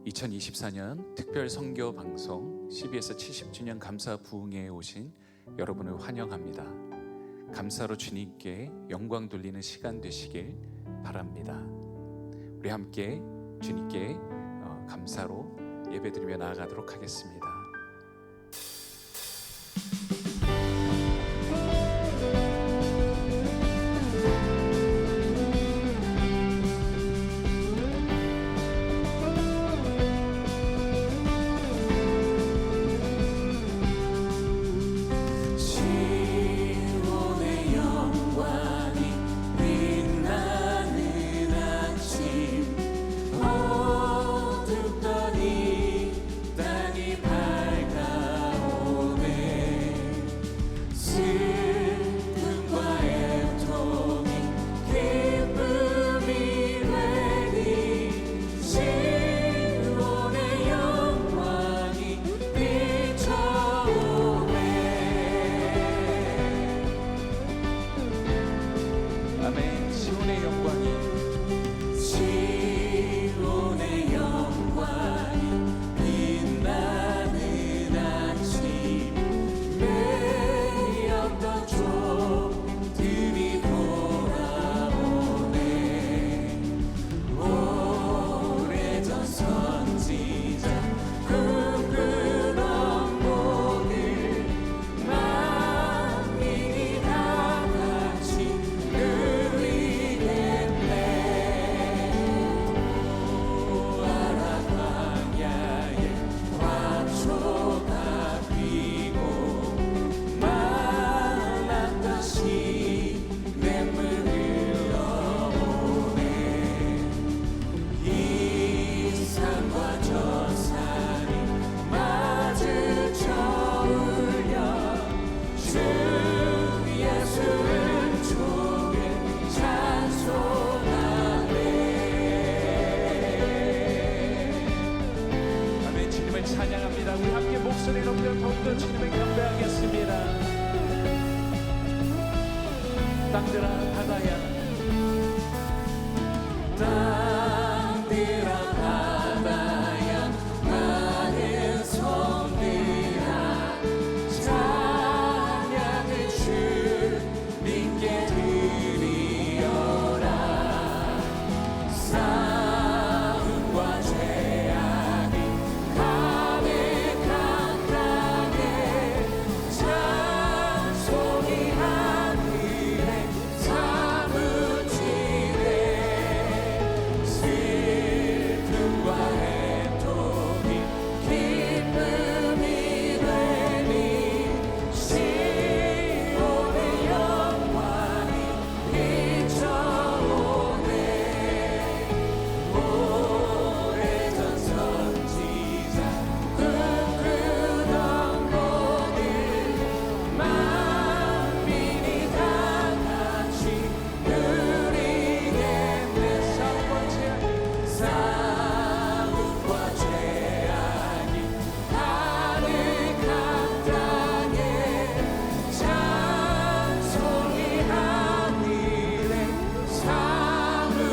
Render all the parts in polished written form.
2024년 특별 선교 방송 CBS 70주년 감사 부흥회에 오신 여러분을 환영합니다. 감사로 주님께 영광 돌리는 시간 되시길 바랍니다. 우리 함께 주님께 감사로 예배드리며 나아가도록 하겠습니다. 땅들아 바다야 많은 손들아 찬양을 주님께 드리어라. 싸움과 죄악이 가득한 땅에 찬송이 하늘에 사무치네. 슬픔과 애통이 기쁨이 되니 시온의 영광이 비춰오네. 오래전 선지자 꿈꾸던 것을 만민이 다 같이 누리겠네. 싸움과 죄악이 가득한 땅에 찬송이 하늘에 사무치네.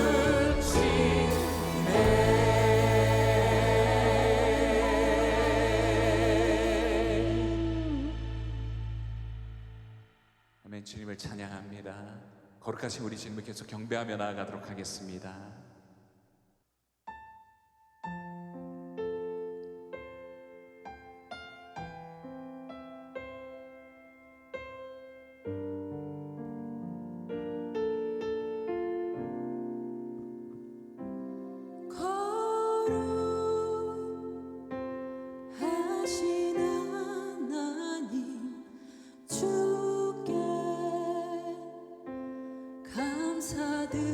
아멘. 주님을 찬양합니다. 거룩하신 우리 주님을 계속 경배하며 나아가도록 하겠습니다. 거룩하신 하나님 주께 감사드리세.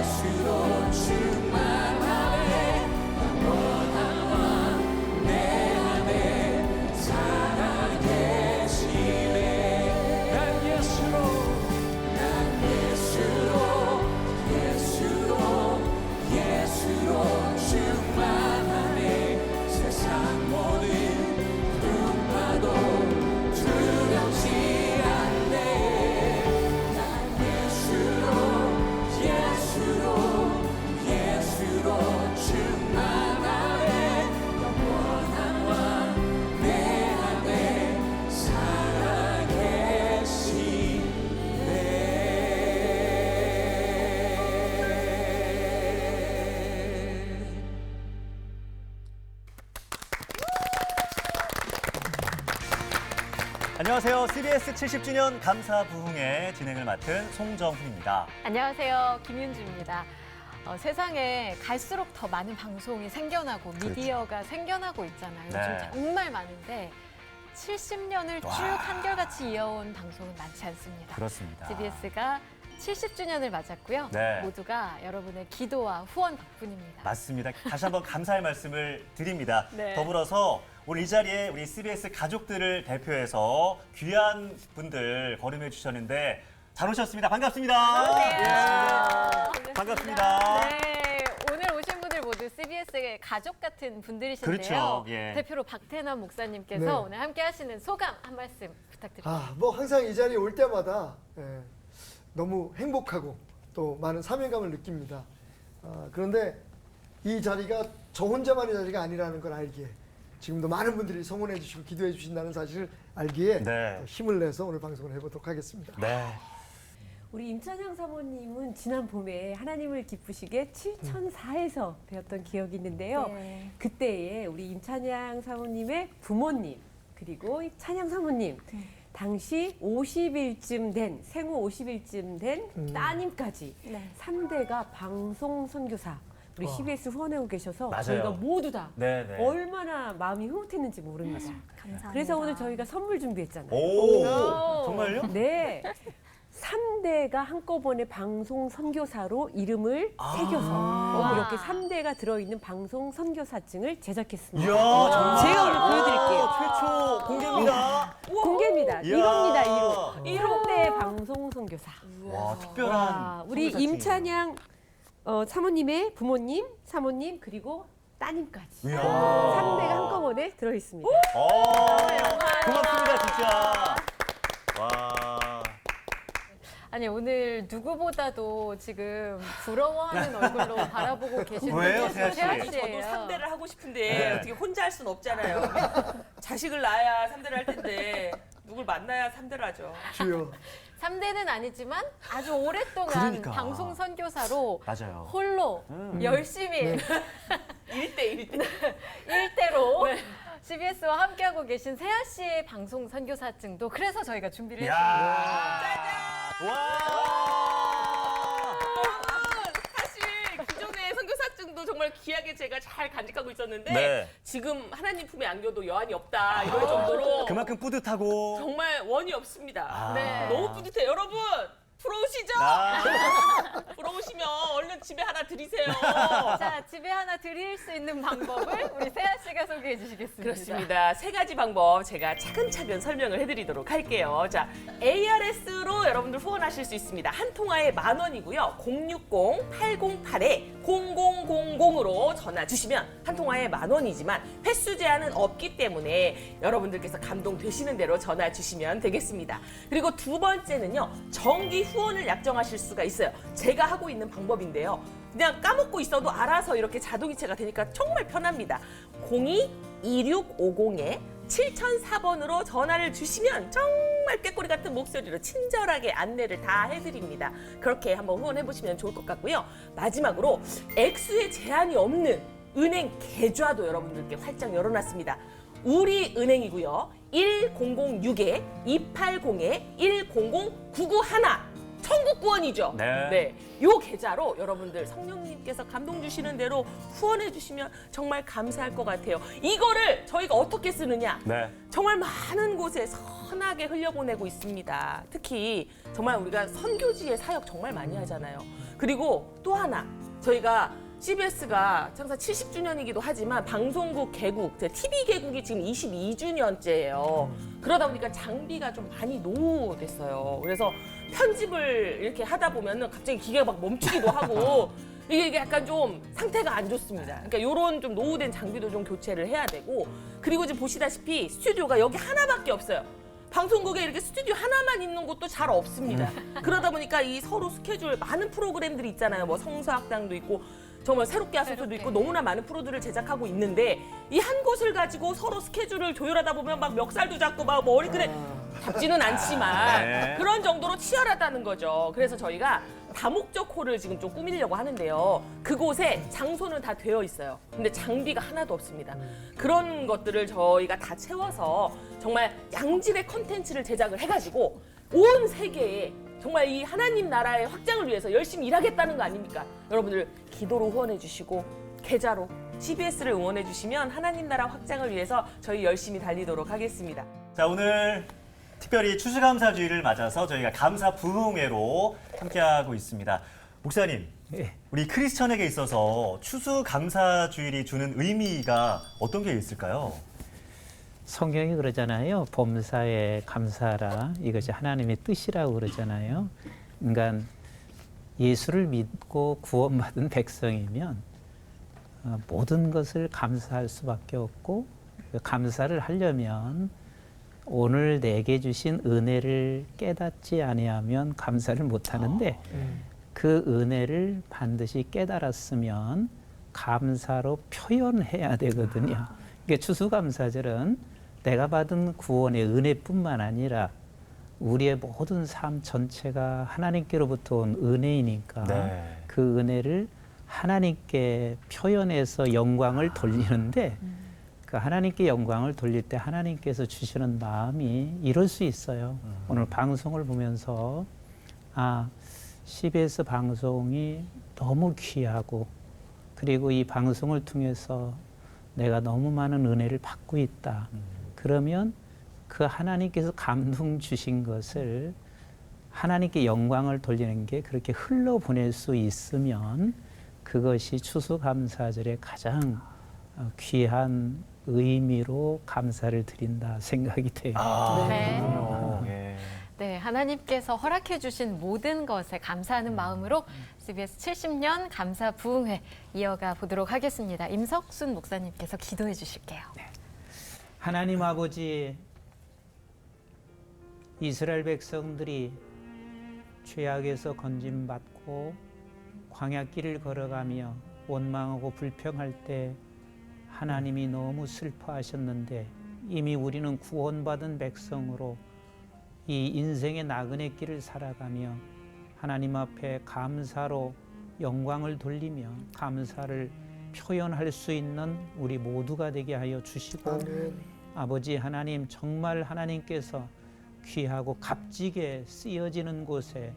예수로 충만하네 영원한 왕 내 안에 살아계시네 난 예수로 충만하네 세상 모든 풍파도 두렵지 않네 난 예수로 충만하네 영원한 왕 내 안에 살아계시네. 안녕하세요. CBS 70주년 감사 부흥회 진행을 맡은 송정훈입니다. 안녕하세요. 김윤주입니다. 세상에 갈수록 더 많은 방송이 생겨나고 미디어가 생겨나고 있잖아요. 요즘 네. 정말 많은데 70년을 쭉 한결같이 이어온 방송은 많지 않습니다. 그렇습니다. CBS가 70주년을 맞았고요. 네. 모두가 여러분의 기도와 후원 덕분입니다. 맞습니다. 다시 한번 감사의 말씀을 드립니다. 네. 더불어서 오늘 이 자리에 우리 CBS 가족들을 대표해서 귀한 분들 거름해 주셨는데 잘 오셨습니다. 반갑습니다. 예. 반갑습니다. 네, 오늘 오신 분들 모두 CBS의 가족 같은 분들이신데요. 그렇죠. 예. 대표로 박태남 목사님께서 네. 오늘 함께 하시는 소감 한 말씀 부탁드립니다. 뭐 항상 이 자리에 올 때마다 너무 행복하고 또 많은 사명감을 느낍니다. 그런데 이 자리가 저 혼자만의 자리가 아니라는 걸 알기에 지금도 많은 분들이 성원해 주시고 기도해 주신다는 사실을 알기에 네. 더 힘을 내서 오늘 방송을 해보도록 하겠습니다. 네. 우리 임찬양 사모님은 지난 봄에 하나님을 기쁘시게 7004에서 배웠던 기억이 있는데요. 네. 그때에 우리 임찬양 사모님의 부모님 그리고 이 찬양 사모님 당시 50일쯤 된 생후 50일쯤 된 따님까지 네. 3대가 방송 선교사 우리 CBS 후원하고 계셔서 맞아요. 저희가 모두 다 네, 네. 얼마나 마음이 흐뭇했는지 모릅니다. 감사합니다. 그래서 오늘 저희가 선물 준비했잖아요. 오, 정말요? 네. 3대가 한꺼번에 방송 선교사로 이름을 새겨서 이렇게 3대가 들어있는 방송 선교사증을 제작했습니다. 이야, 정말. 제가 오늘 보여드릴게요. 최초 공개입니다. 공개입니다. 이야. 1호입니다. 1호. 3대 방송 선교사. 와, 특별한. 와, 우리 선교사증이에요. 임찬양 사모님의 부모님, 사모님 그리고 따님까지. 이야. 3대가 한꺼번에 들어있습니다. 고맙습니다, 진짜. 와. 아니 오늘 누구보다도 지금 부러워하는 얼굴로 바라보고 계시는 왜요, 분이 세아 씨? 세아 저도 씨예요. 3대를 하고 싶은데 네. 어떻게 혼자 할 수는 없잖아요. 자식을 낳아야 3대를 할 텐데 누굴 만나야 3대를 하죠. 주여. 3대는 아니지만 아주 오랫동안 그러니까. 방송 선교사로 맞아요. 홀로 열심히 1대1대. 일대로 CBS와 함께하고 계신 세아 씨의 방송 선교사증도 그래서 저희가 준비를 했습니다. 야. 와. 사실 기존의 선교사증도 정말 귀하게 제가 잘 간직하고 있었는데 네. 지금 하나님 품에 안겨도 여한이 없다 이럴 정도로 그만큼 뿌듯하고. 정말 원이 없습니다. 아. 네. 너무 뿌듯해요. 여러분 부러우시죠? 아. 부러우시면 얼른 집에 하나 드리세요. 자, 집에 하나 드릴 수 있는 방법을 우리 세아 씨가 소개해 주시겠습니다. 그렇습니다. 세 가지 방법 제가 차근차근 설명을 해드리도록 할게요. 자, ARS로 여러분들 후원하실 수 있습니다. 한 통화에 10,000원이고요. 060-8080-0000으로 전화 주시면 한 통화에 10,000원이지만 횟수 제한은 없기 때문에 여러분들께서 감동되시는 대로 전화 주시면 되겠습니다. 그리고 두 번째는요. 정기 후원을 약정하실 수가 있어요. 제가 하고 있는 방법인데요. 그냥 까먹고 있어도 알아서 이렇게 자동이체가 되니까 정말 편합니다. 02-2650-7004번으로 전화를 주시면 정말 꾀꼬리 같은 목소리로 친절하게 안내를 다 해드립니다. 그렇게 한번 후원해보시면 좋을 것 같고요. 마지막으로 액수에 제한이 없는 은행 계좌도 여러분들께 활짝 열어놨습니다. 우리 은행이고요. 1006-280-100991 천국 구원이죠. 네. 요 계좌로 여러분들 성령님께서 감동 주시는 대로 후원해 주시면 정말 감사할 것 같아요. 이거를 저희가 어떻게 쓰느냐? 네. 정말 많은 곳에 선하게 흘려보내고 있습니다. 특히 정말 우리가 선교지의 사역 정말 많이 하잖아요. 그리고 또 하나 저희가 CBS가 창사 70주년이기도 하지만 방송국 개국, TV 개국이 지금 22주년째예요. 그러다 보니까 장비가 좀 많이 노후됐어요. 그래서 편집을 이렇게 하다 보면은 갑자기 기계가 막 멈추기도 하고 이게 약간 좀 상태가 안 좋습니다. 그러니까 이런 좀 노후된 장비도 좀 교체를 해야 되고, 그리고 지금 보시다시피 스튜디오가 여기 하나밖에 없어요. 방송국에 이렇게 스튜디오 하나만 있는 곳도 잘 없습니다. 그러다 보니까 이 서로 스케줄 많은 프로그램들이 있잖아요. 뭐 성서학당도 있고 정말 새롭게 하소서도 있고 너무나 많은 프로들을 제작하고 있는데 이 한 곳을 가지고 서로 스케줄을 조율하다 보면 막 멱살도 잡고 막 머리끈에 잡지는 않지만 네. 그런 정도로 치열하다는 거죠. 그래서 저희가 다목적 홀을 지금 좀 꾸미려고 하는데요. 그곳에 장소는 다 되어 있어요. 근데 장비가 하나도 없습니다. 그런 것들을 저희가 다 채워서 정말 양질의 컨텐츠를 제작을 해가지고 온 세계에 정말 이 하나님 나라의 확장을 위해서 열심히 일하겠다는 거 아닙니까? 여러분들 기도로 후원해 주시고 계좌로 CBS를 응원해 주시면 하나님 나라 확장을 위해서 저희 열심히 달리도록 하겠습니다. 자, 오늘 특별히 추수감사주의를 맞아서 저희가 감사 부흥회로 함께하고 있습니다. 목사님, 우리 크리스천에게 있어서 추수감사주일이 주는 의미가 어떤 게 있을까요? 성경이 그러잖아요. 범사에 감사하라. 이것이 하나님의 뜻이라고 그러잖아요. 그러니까 예수를 믿고 구원받은 백성이면 모든 것을 감사할 수밖에 없고, 감사를 하려면 오늘 내게 주신 은혜를 깨닫지 아니하면 감사를 못 하는데, 그 은혜를 반드시 깨달았으면 감사로 표현해야 되거든요. 그러니까 추수감사절은 내가 받은 구원의 은혜뿐만 아니라 우리의 모든 삶 전체가 하나님께로부터 온 은혜이니까 네. 그 은혜를 하나님께 표현해서 영광을 돌리는데, 그 하나님께 영광을 돌릴 때 하나님께서 주시는 마음이 이럴 수 있어요. 오늘 방송을 보면서 CBS 방송이 너무 귀하고, 그리고 이 방송을 통해서 내가 너무 많은 은혜를 받고 있다. 그러면 그 하나님께서 감동 주신 것을 하나님께 영광을 돌리는 게 그렇게 흘러보낼 수 있으면 그것이 추수감사절의 가장 귀한 의미로 감사를 드린다 생각이 돼요. 네. 그렇군요. 예. 네, 하나님께서 허락해 주신 모든 것에 감사하는 마음으로 CBS 70년 감사 부흥회 이어가 보도록 하겠습니다. 임석순 목사님께서 기도해 주실게요. 하나님 아버지, 이스라엘 백성들이 죄악에서 건짐받고 광야길을 걸어가며 원망하고 불평할 때 하나님이 너무 슬퍼하셨는데, 이미 우리는 구원받은 백성으로 이 인생의 나그네 길을 살아가며 하나님 앞에 감사로 영광을 돌리며 감사를 표현할 수 있는 우리 모두가 되게 하여 주시고, 아멘. 아버지 하나님, 정말 하나님께서 귀하고 값지게 쓰여지는 곳에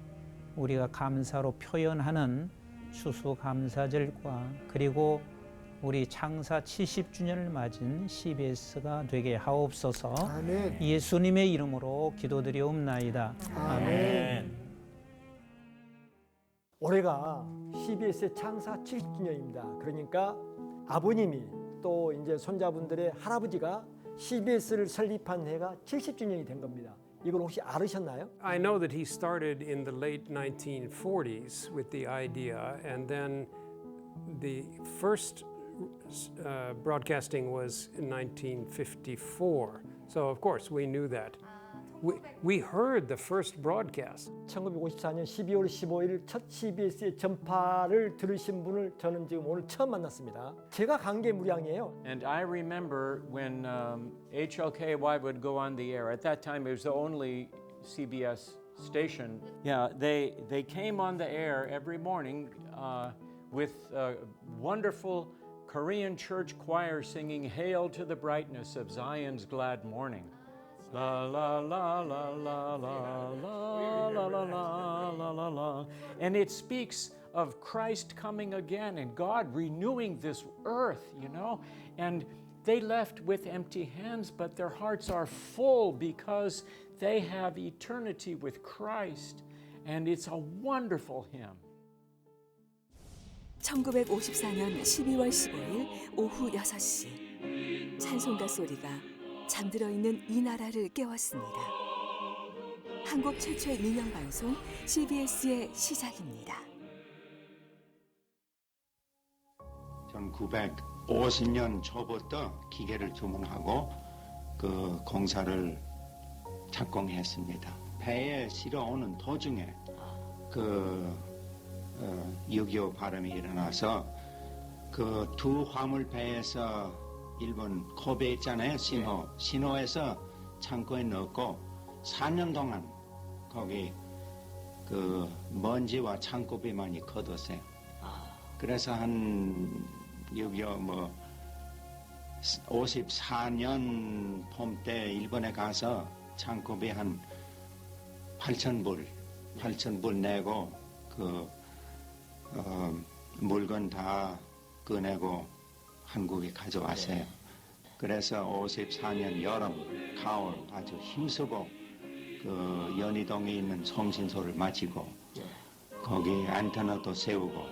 우리가 감사로 표현하는 추수감사절과 그리고 우리 창사 70주년을 맞은 CBS가 되게 하옵소서. 아멘. 예수님의 이름으로 기도드리옵나이다. 아멘. 올해가 CBS의 창사 70주년입니다. 그러니까 아버님이 또 이제 손자분들의 할아버지가 CBS를 설립한 해가 70주년이 된 겁니다. 이걸 혹시 알으셨나요? I know that he started in the late 1940s with the idea, and then the first broadcasting was in 1954. So of course we knew that. We heard the first broadcast. 1954년 12월 15일 첫 CBS의 전파를 들으신 분을 저는 지금 오늘 처음 만났습니다. 제가 관계무량이에요. And I remember when HLKY would go on the air. At that time, it was the only CBS station. Yeah, they came on the air every morning with wonderful Korean church choir singing "Hail to the Brightness of Zion's Glad Morning." La la la la la la la la la la la la la. And it speaks of Christ coming again and God renewing this earth, you know. And they left with empty hands, but their hearts are full because they have eternity with Christ. And it's a wonderful hymn. 1954년 12월 15일 오후 6시 찬송가 소리가 잠들어 있는 이 나라를 깨웠습니다. 한국 최초의 민영 방송 CBS의 시작입니다. 1950년 초부터 기계를 주문하고 그 공사를 착공했습니다. 배에 실어오는 도중에 그 6.25 바람이 일어나서 그 두 화물 배에서 일본 코베 있잖아요. 신호에서 창고에 넣고 4년 동안 거기 그 먼지와 창고비 많이 걷었어요. 그래서 한 6.25 뭐 54년 봄 때 일본에 가서 창고비 한 8,000불 내고 그 물건 다 꺼내고 한국에 가져왔어요. 그래서 54년 여름, 가을 아주 힘쓰고 그 연희동에 있는 송신소를 마치고 거기 안테나도 세우고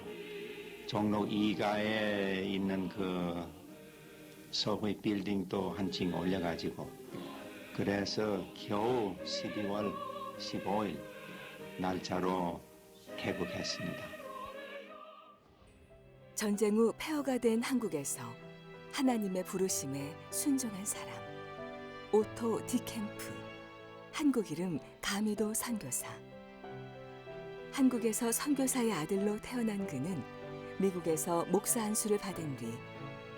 종로 2가에 있는 그 서구의 빌딩도 한층 올려가지고 그래서 겨우 12월 15일 날짜로 개국했습니다. 전쟁 후 폐허가 된 한국에서 하나님의 부르심에 순종한 사람 오토 디캠프, 한국 이름 가미도 선교사. 한국에서 선교사의 아들로 태어난 그는 미국에서 목사 안수를 받은 뒤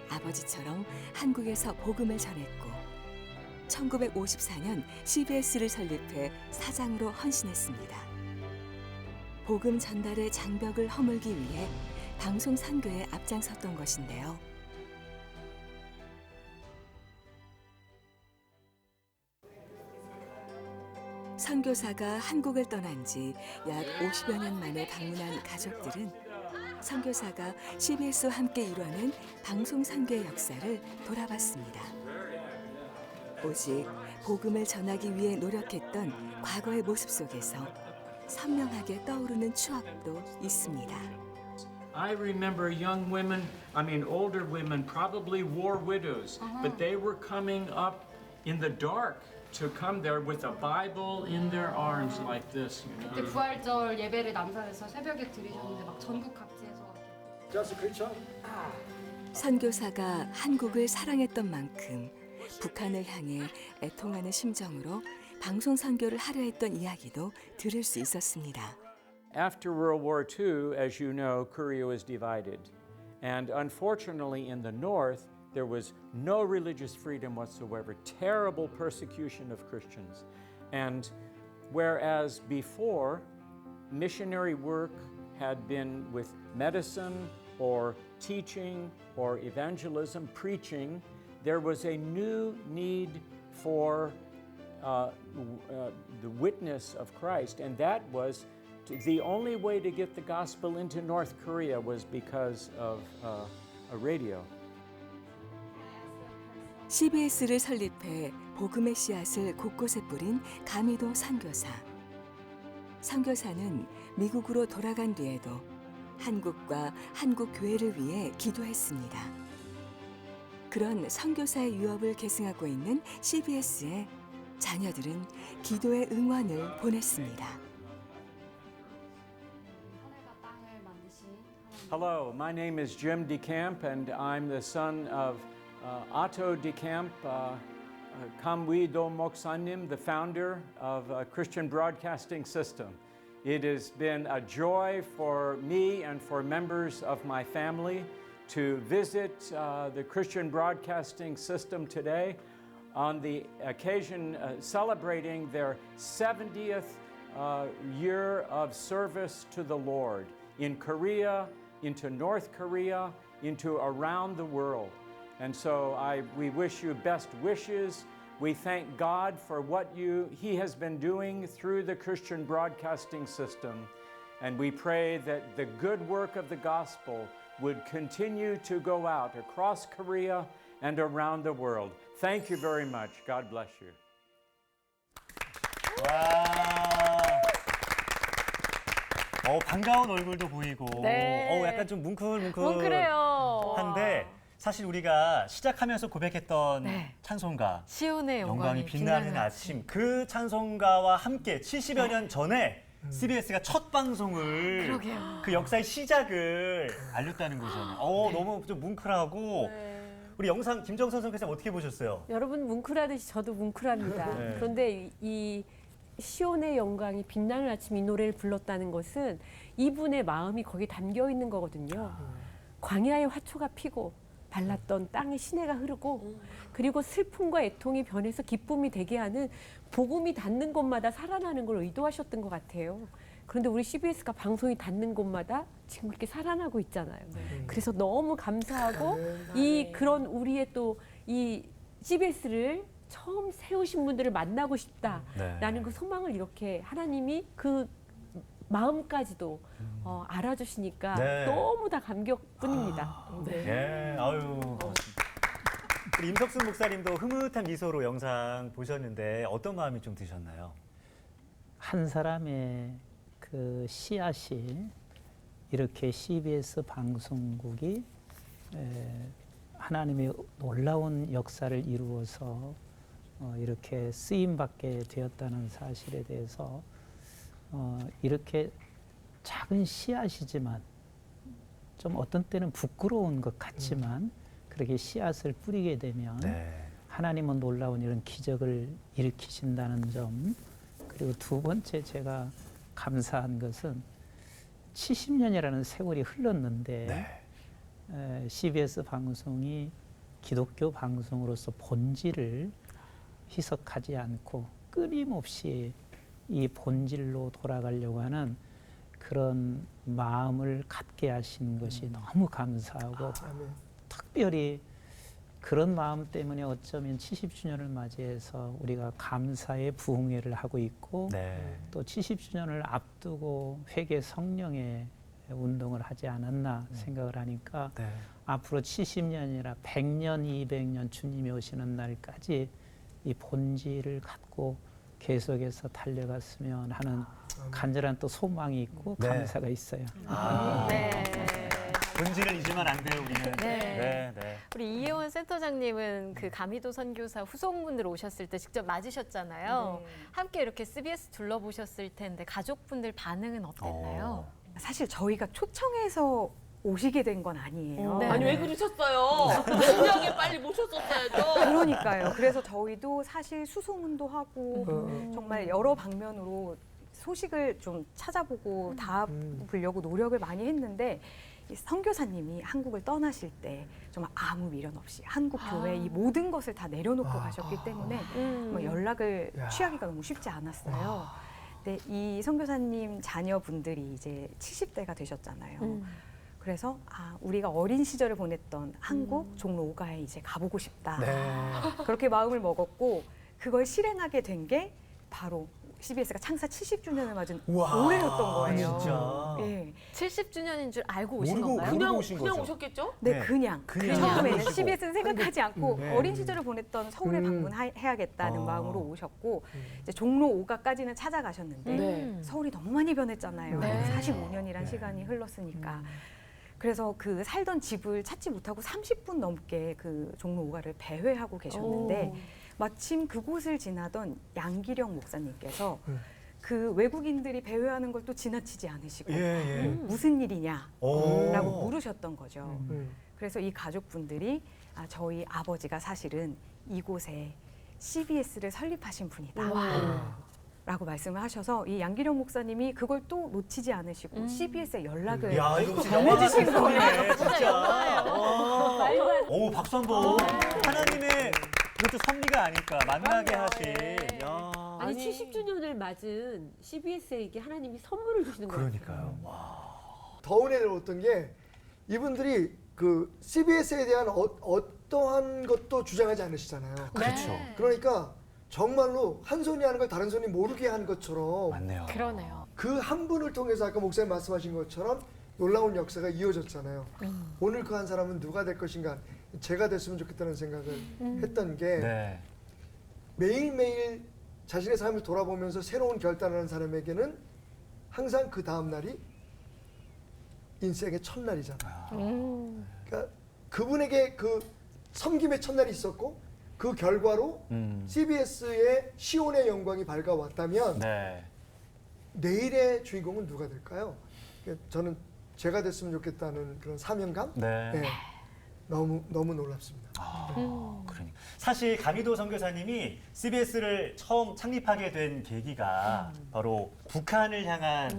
아버지처럼 한국에서 복음을 전했고 1954년 CBS를 설립해 사장으로 헌신했습니다. 복음 전달의 장벽을 허물기 위해 방송 선교에 앞장섰던 것인데요. 선교사가 한국을 떠난 지 약 50여 년 만에 방문한 가족들은 선교사가 CBS와 함께 이뤄낸 방송 선교의 역사를 돌아봤습니다. 오직 복음을 전하기 위해 노력했던 과거의 모습 속에서 선명하게 떠오르는 추억도 있습니다. I remember young women, older women, probably war widows, but they were coming up in the dark to come there with a Bible in their arms like this. 그때 부활절 예배를 남산에서 새벽에 드리셨는데 막 전국 각지에서. Just Christian. 선교사가 한국을 사랑했던 만큼 북한을 향해 애통하는 심정으로 방송 선교를 하려 했던 이야기도 들을 수 있었습니다. After World War II, as you know, Korea was divided. And unfortunately, in the north, there was no religious freedom whatsoever, terrible persecution of Christians. And whereas before, missionary work had been with medicine or teaching or evangelism, preaching, there was a new need for the witness of Christ, and that was the only way to get the gospel into North Korea was because of a radio. CBS를 설립해 복음의 씨앗을 곳곳에 뿌린 가미도 선교사. 선교사는 미국으로 돌아간 뒤에도 한국과 한국 교회를 위해 기도했습니다. 그런 선교사의 유업을 계승하고 있는 CBS에 자녀들은 기도의 응원을 보냈습니다. Hello, my name is Jim DeCamp, and I'm the son of Otto DeCamp, Kamwido Moksanim, the founder of Christian Broadcasting System. It has been a joy for me and for members of my family to visit the Christian Broadcasting System today on the occasion celebrating their 70th year of service to the Lord in Korea, into North Korea, into around the world. And so we wish you best wishes We thank God for what He has been doing through the Christian broadcasting system, and we pray that the good work of the gospel would continue to go out across Korea and around the world. Thank you very much. God bless you. 와. 반가운 얼굴도 보이고, 네. 약간 좀 뭉클한데, 뭉클해요. 사실 우리가 시작하면서 고백했던 네. 찬송가, 시온의 영광이 빛나는 아침, 그 찬송가와 함께 70여 년 전에 CBS가 첫 방송을, 그러게요. 그 역사의 시작을 알렸다는 거잖아요. 너무 좀 뭉클하고, 우리 영상 김정선 선생님 어떻게 보셨어요? 여러분 뭉클하듯이 저도 뭉클합니다. 네. 그런데 이 시온의 영광이 빛나는 아침 이 노래를 불렀다는 것은 이분의 마음이 거기 담겨 있는 거거든요. 광야의 화초가 피고 발랐던 땅의 시내가 흐르고 그리고 슬픔과 애통이 변해서 기쁨이 되게 하는 복음이 닿는 곳마다 살아나는 걸 의도하셨던 것 같아요. 그런데 우리 CBS가 방송이 닿는 곳마다 지금 그렇게 살아나고 있잖아요. 그래서 너무 감사하고 그런 우리의 또 이 CBS를 처음 세우신 분들을 만나고 싶다라는 그 소망을 이렇게 하나님이 그 마음까지도 알아주시니까 너무 다 감격뿐입니다. 우리 임석순 목사님도 흐뭇한 미소로 영상 보셨는데 어떤 마음이 좀 드셨나요? 한 사람의 그 씨앗이 이렇게 CBS 방송국이 하나님의 놀라운 역사를 이루어서 이렇게 쓰임받게 되었다는 사실에 대해서 이렇게 작은 씨앗이지만 좀 어떤 때는 부끄러운 것 같지만 그렇게 씨앗을 뿌리게 되면 하나님은 놀라운 이런 기적을 일으키신다는 점, 그리고 두 번째 제가 감사한 것은 70년이라는 세월이 흘렀는데 CBS 방송이 기독교 방송으로서 본질을 희석하지 않고 끊임없이 이 본질로 돌아가려고 하는 그런 마음을 갖게 하신 것이 너무 감사하고 특별히 그런 마음 때문에 어쩌면 70주년을 맞이해서 우리가 감사의 부흥회를 하고 있고 또 70주년을 앞두고 회개 성령의 운동을 하지 않았나 생각을 하니까 앞으로 70년이라 100년, 200년 주님이 오시는 날까지 이 본질을 갖고 계속해서 달려갔으면 하는 간절한 또 소망이 있고 감사가 있어요. 본질을 잊으면 안 돼요, 우리는. 우리 이혜원 센터장님은 그 가미도 선교사 후손분들 오셨을 때 직접 맞으셨잖아요. 함께 이렇게 CBS 둘러보셨을 텐데 가족분들 반응은 어땠나요? 사실 저희가 초청해서 오시게 된 건 아니에요. 아니 왜 그러셨어요? 분명히 빨리 모셨었어야죠. 그러니까요. 그래서 저희도 사실 수소문도 하고 정말 여러 방면으로 소식을 좀 찾아보고 다 보려고 노력을 많이 했는데 이 선교사님이 한국을 떠나실 때 정말 아무 미련 없이 한국 교회 이 모든 것을 다 내려놓고 가셨기 때문에 뭐 연락을 취하기가 너무 쉽지 않았어요. 근데 이 선교사님 자녀분들이 이제 70대가 되셨잖아요. 그래서 우리가 어린 시절을 보냈던 한국 종로 5가에 이제 가보고 싶다. 그렇게 마음을 먹었고 그걸 실행하게 된 게 바로 CBS가 창사 70주년을 맞은 올해였던 거예요. 진짜. 70주년인 줄 알고 오신 모르고 건가요? 그냥 오신 그냥 거죠? 오셨겠죠? 네, 그냥. 처음에는 오시고. CBS는 생각하지 않고 어린 시절을 보냈던 서울에 방문해야겠다는 마음으로 오셨고 이제 종로 5가까지는 찾아가셨는데 서울이 너무 많이 변했잖아요. 45년이란 시간이 흘렀으니까. 그래서 그 살던 집을 찾지 못하고 30분 넘게 그 종로 5가를 배회하고 계셨는데 마침 그곳을 지나던 양기령 목사님께서 그 외국인들이 배회하는 걸 또 지나치지 않으시고 무슨 일이냐라고 물으셨던 거죠. 그래서 이 가족분들이 저희 아버지가 사실은 이곳에 CBS를 설립하신 분이다. 라고 말씀을 하셔서 이 양기령 목사님이 그걸 또 놓치지 않으시고 CBS에 연락을 전해주신 거예요. 진짜. 오, 박수 한번. 하나님의 그것도 섭리가 아닐까. 만나게 하신. 아니 70주년을 맞은 CBS에게 하나님이 선물을 주시는 거예요. 그러니까요. 더 은혜로웠던 게 이분들이 그 CBS에 대한 어떤 어떠한 것도 주장하지 않으시잖아요. 그렇죠. 그러니까 정말로 한 손이 하는 걸 다른 손이 모르게 하는 것처럼 맞네요. 그러네요. 그 한 분을 통해서 아까 목사님 말씀하신 것처럼 놀라운 역사가 이어졌잖아요. 오늘 그 한 사람은 누가 될 것인가, 제가 됐으면 좋겠다는 생각을 했던 게 네. 매일매일 자신의 삶을 돌아보면서 새로운 결단을 하는 사람에게는 항상 그 다음 날이 인생의 첫날이잖아요. 그러니까 그분에게 그 섬김의 첫날이 있었고 그 결과로 CBS의 시온의 영광이 밝아왔다면 네. 내일의 주인공은 누가 될까요? 저는 제가 됐으면 좋겠다는 그런 사명감? 네. 네. 너무 놀랍습니다. 그러니까 사실 가미도 선교사님이 CBS를 처음 창립하게 된 계기가 바로 북한을 향한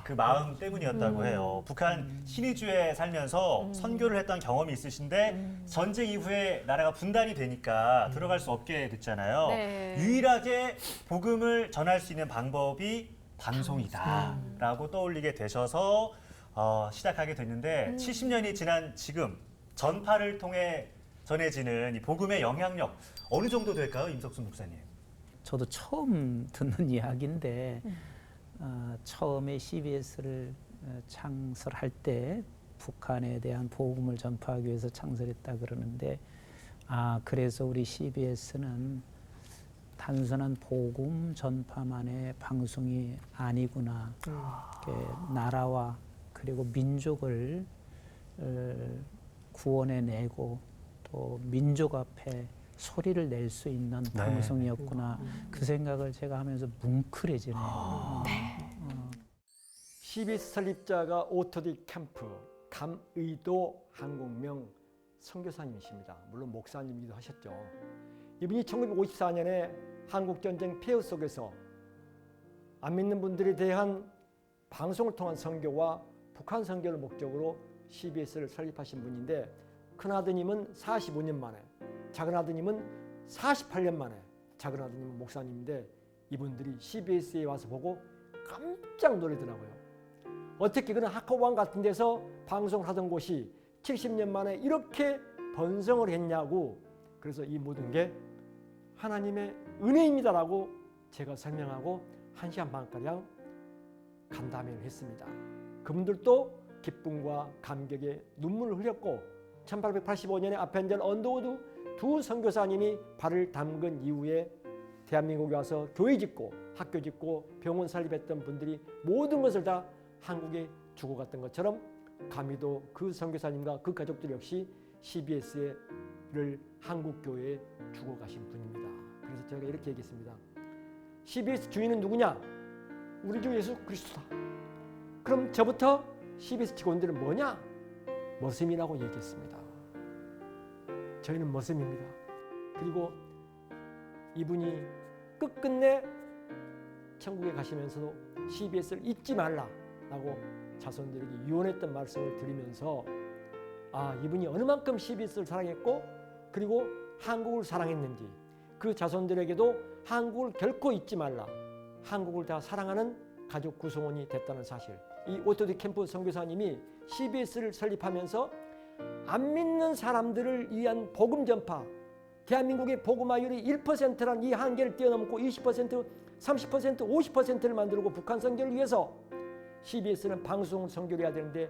그 마음 때문이었다고 해요. 북한 신의주에 살면서 선교를 했던 경험이 있으신데 전쟁 이후에 나라가 분단이 되니까 들어갈 수 없게 됐잖아요. 네. 유일하게 복음을 전할 수 있는 방법이 방송이다라고 떠올리게 되셔서 시작하게 됐는데 70년이 지난 지금 전파를 통해 전해지는 이 복음의 영향력 어느 정도 될까요, 임석순 목사님? 저도 처음 듣는 이야기인데 처음에 CBS를 창설할 때 북한에 대한 복음을 전파하기 위해서 창설했다 그러는데 그래서 우리 CBS는 단순한 복음 전파만의 방송이 아니구나. 나라와 그리고 민족을 구원해내고 또 민족 앞에 소리를 낼 수 있는 방송이었구나. 그 생각을 제가 하면서 뭉클해지네요. CBS 설립자가 오토디 캠프 감의도 한국명 선교사님이십니다. 물론 목사님이기도 하셨죠. 이분이 1954년에 한국전쟁 폐허 속에서 안 믿는 분들에 대한 방송을 통한 선교와 북한 선교를 목적으로 CBS를 설립하신 분인데 큰아드님은 45년 만에, 작은아드님은 48년 만에, 작은아드님은 목사님인데 이분들이 CBS에 와서 보고 깜짝 놀라더라고요. 어떻게 그런 하커원 같은 데서 방송을 하던 곳이 70년 만에 이렇게 번성을 했냐고. 그래서 이 모든 게 하나님의 은혜입니다라고 제가 설명하고 1시간 반가량 간담회를 했습니다. 그분들도 기쁨과 감격에 눈물을 흘렸고 1885년에 아펜젤 언더우드 두 선교사님이 발을 담근 이후에 대한민국에 와서 교회 짓고 학교 짓고 병원 설립했던 분들이 모든 것을 다 한국에 주고 갔던 것처럼 가미도 그 선교사님과 그 가족들 역시 CBS를 한국교회에 주고 가신 분입니다. 그래서 제가 이렇게 얘기했습니다. CBS 주인은 누구냐? 우리 주 예수 그리스도다. 그럼 저부터 CBS 직원들은 뭐냐? 머슴이라고 얘기했습니다. 저희는 머슴입니다. 그리고 이분이 끝끝내 천국에 가시면서도 CBS를 잊지 말라라고 자손들에게 유언했던 말씀을 드리면서 이분이 어느 만큼 CBS를 사랑했고 그리고 한국을 사랑했는지 그 자손들에게도 한국을 결코 잊지 말라. 한국을 다 사랑하는 가족 구성원이 됐다는 사실. 이 오토디 캠프 선교사님이 CBS를 설립하면서 안 믿는 사람들을 위한 복음 전파, 대한민국의 복음화율이 1%란 이 한계를 뛰어넘고 20%, 30%, 50%를 만들고 북한 선교를 위해서 CBS는 방송 선교를 해야 되는데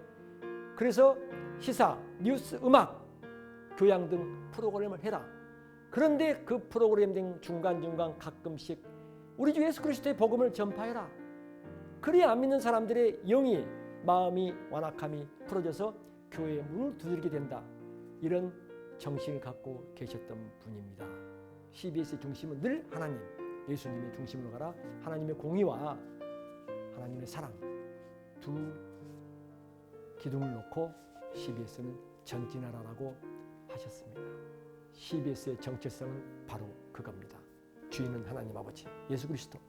그래서 시사, 뉴스, 음악, 교양 등 프로그램을 해라. 그런데 그 프로그램 등 중간중간 가끔씩 우리 주 예수 그리스도의 복음을 전파해라. 그래야 안 믿는 사람들의 영이 마음이 완악함이 풀어져서 교회의 문을 두드리게 된다. 이런 정신을 갖고 계셨던 분입니다. CBS의 중심은 늘 하나님, 예수님의 중심으로 가라. 하나님의 공의와 하나님의 사랑 두 기둥을 놓고 CBS는 전진하라라고 하셨습니다. CBS의 정체성은 바로 그겁니다. 주인은 하나님 아버지, 예수 그리스도.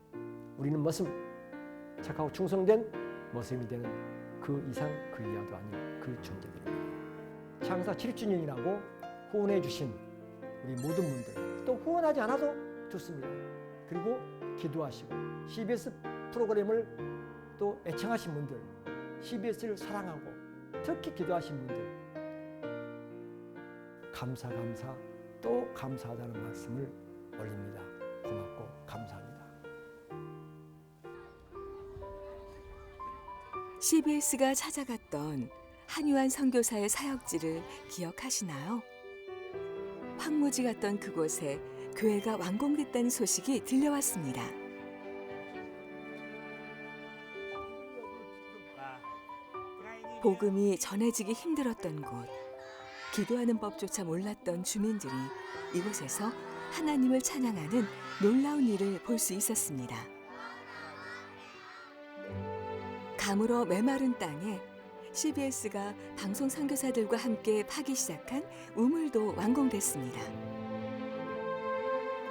우리는 머슴, 착하고 충성된 머슴이 되는 그 이상 그 이하도 아닌 그 존재들입니다. 창사 7주년이라고 후원해 주신 우리 모든 분들, 또 후원하지 않아도 좋습니다. 그리고 기도하시고 CBS 프로그램을 또 애청하신 분들, CBS를 사랑하고 특히 기도하신 분들 감사 또 감사하다는 말씀을 올립니다. 고맙고 감사합니다. CBS가 찾아갔던 한유한 선교사의 사역지를 기억하시나요? 황무지 같던 그곳에 교회가 완공됐다는 소식이 들려왔습니다. 복음이 전해지기 힘들었던 곳, 기도하는 법조차 몰랐던 주민들이 이곳에서 하나님을 찬양하는 놀라운 일을 볼 수 있었습니다. 가물어 메마른 땅에 CBS가 방송 선교사들과 함께 파기 시작한 우물도 완공됐습니다.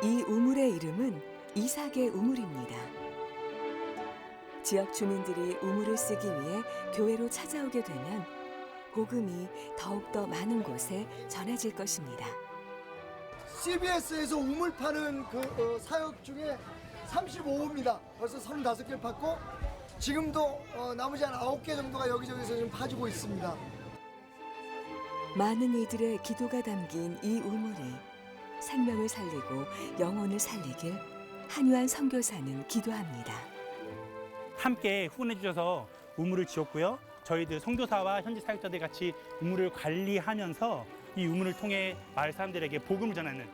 이 우물의 이름은 이삭의 우물입니다. 지역 주민들이 우물을 쓰기 위해 교회로 찾아오게 되면 복음이 더욱더 많은 곳에 전해질 것입니다. CBS에서 우물 파는 그 사역 중에 35호입니다. 벌써 35개를 팠고 지금도 나머지 한 9개 정도가 여기저기서 지금 파주고 있습니다. 많은 이들의 기도가 담긴 이 우물이 생명을 살리고 영혼을 살리길 한유한 선교사는 기도합니다. 함께 후원해 주셔서 우물을 지었고요. 저희들 선교사와 현지 사역자들 같이 우물을 관리하면서 이 우물을 통해 마을 사람들에게 복음을 전하는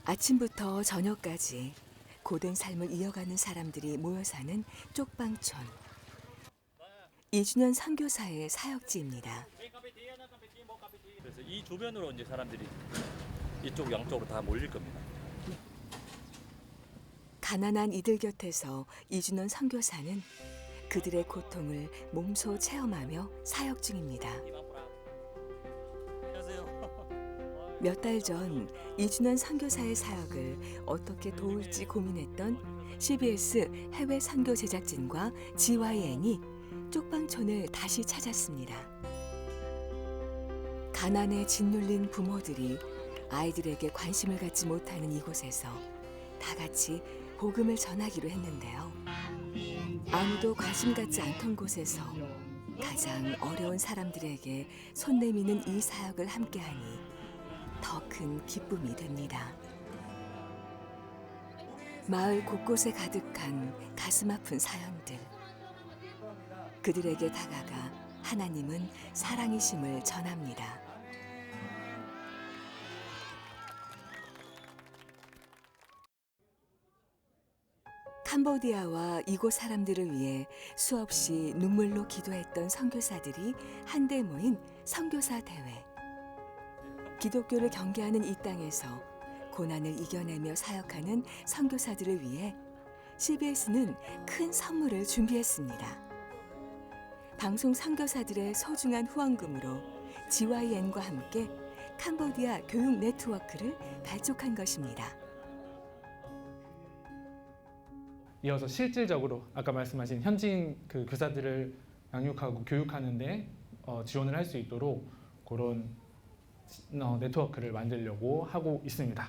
아침부터 저녁까지 고된 삶을 이어가는 사람들이 모여 사는 쪽방촌. 이준현 선교사의 사역지입니다. 그래서 이 주변으로 이제 사람들이 이쪽 양쪽으로 다 몰릴 겁니다. 가난한 이들 곁에서 이준현 선교사는 그들의 고통을 몸소 체험하며 사역 중입니다. 몇 달 전 이준현 선교사의 사역을 어떻게 도울지 고민했던 CBS 해외 선교 제작진과 GYN이 쪽방촌을 다시 찾았습니다. 가난에 짓눌린 부모들이 아이들에게 관심을 갖지 못하는 이곳에서 다 같이 복음을 전하기로 했는데요. 아무도 관심 갖지 않던 곳에서 가장 어려운 사람들에게 손 내미는 이 사역을 함께하니 더 큰 기쁨이 됩니다. 마을 곳곳에 가득한 가슴 아픈 사연들. 그들에게 다가가 하나님은 사랑이심을 전합니다. 캄보디아와 이곳 사람들을 위해 수없이 눈물로 기도했던 선교사들이 한데 모인 선교사 대회. 기독교를 경계하는 이 땅에서 고난을 이겨내며 사역하는 선교사들을 위해 CBS는 큰 선물을 준비했습니다. 방송 선교사들의 소중한 후원금으로 GYN과 함께 캄보디아 교육 네트워크를 발족한 것입니다. 이어서 실질적으로 아까 말씀하신 현지인 그 교사들을 양육하고 교육하는데 지원을 할 수 있도록 그런 네트워크를 만들려고 하고 있습니다.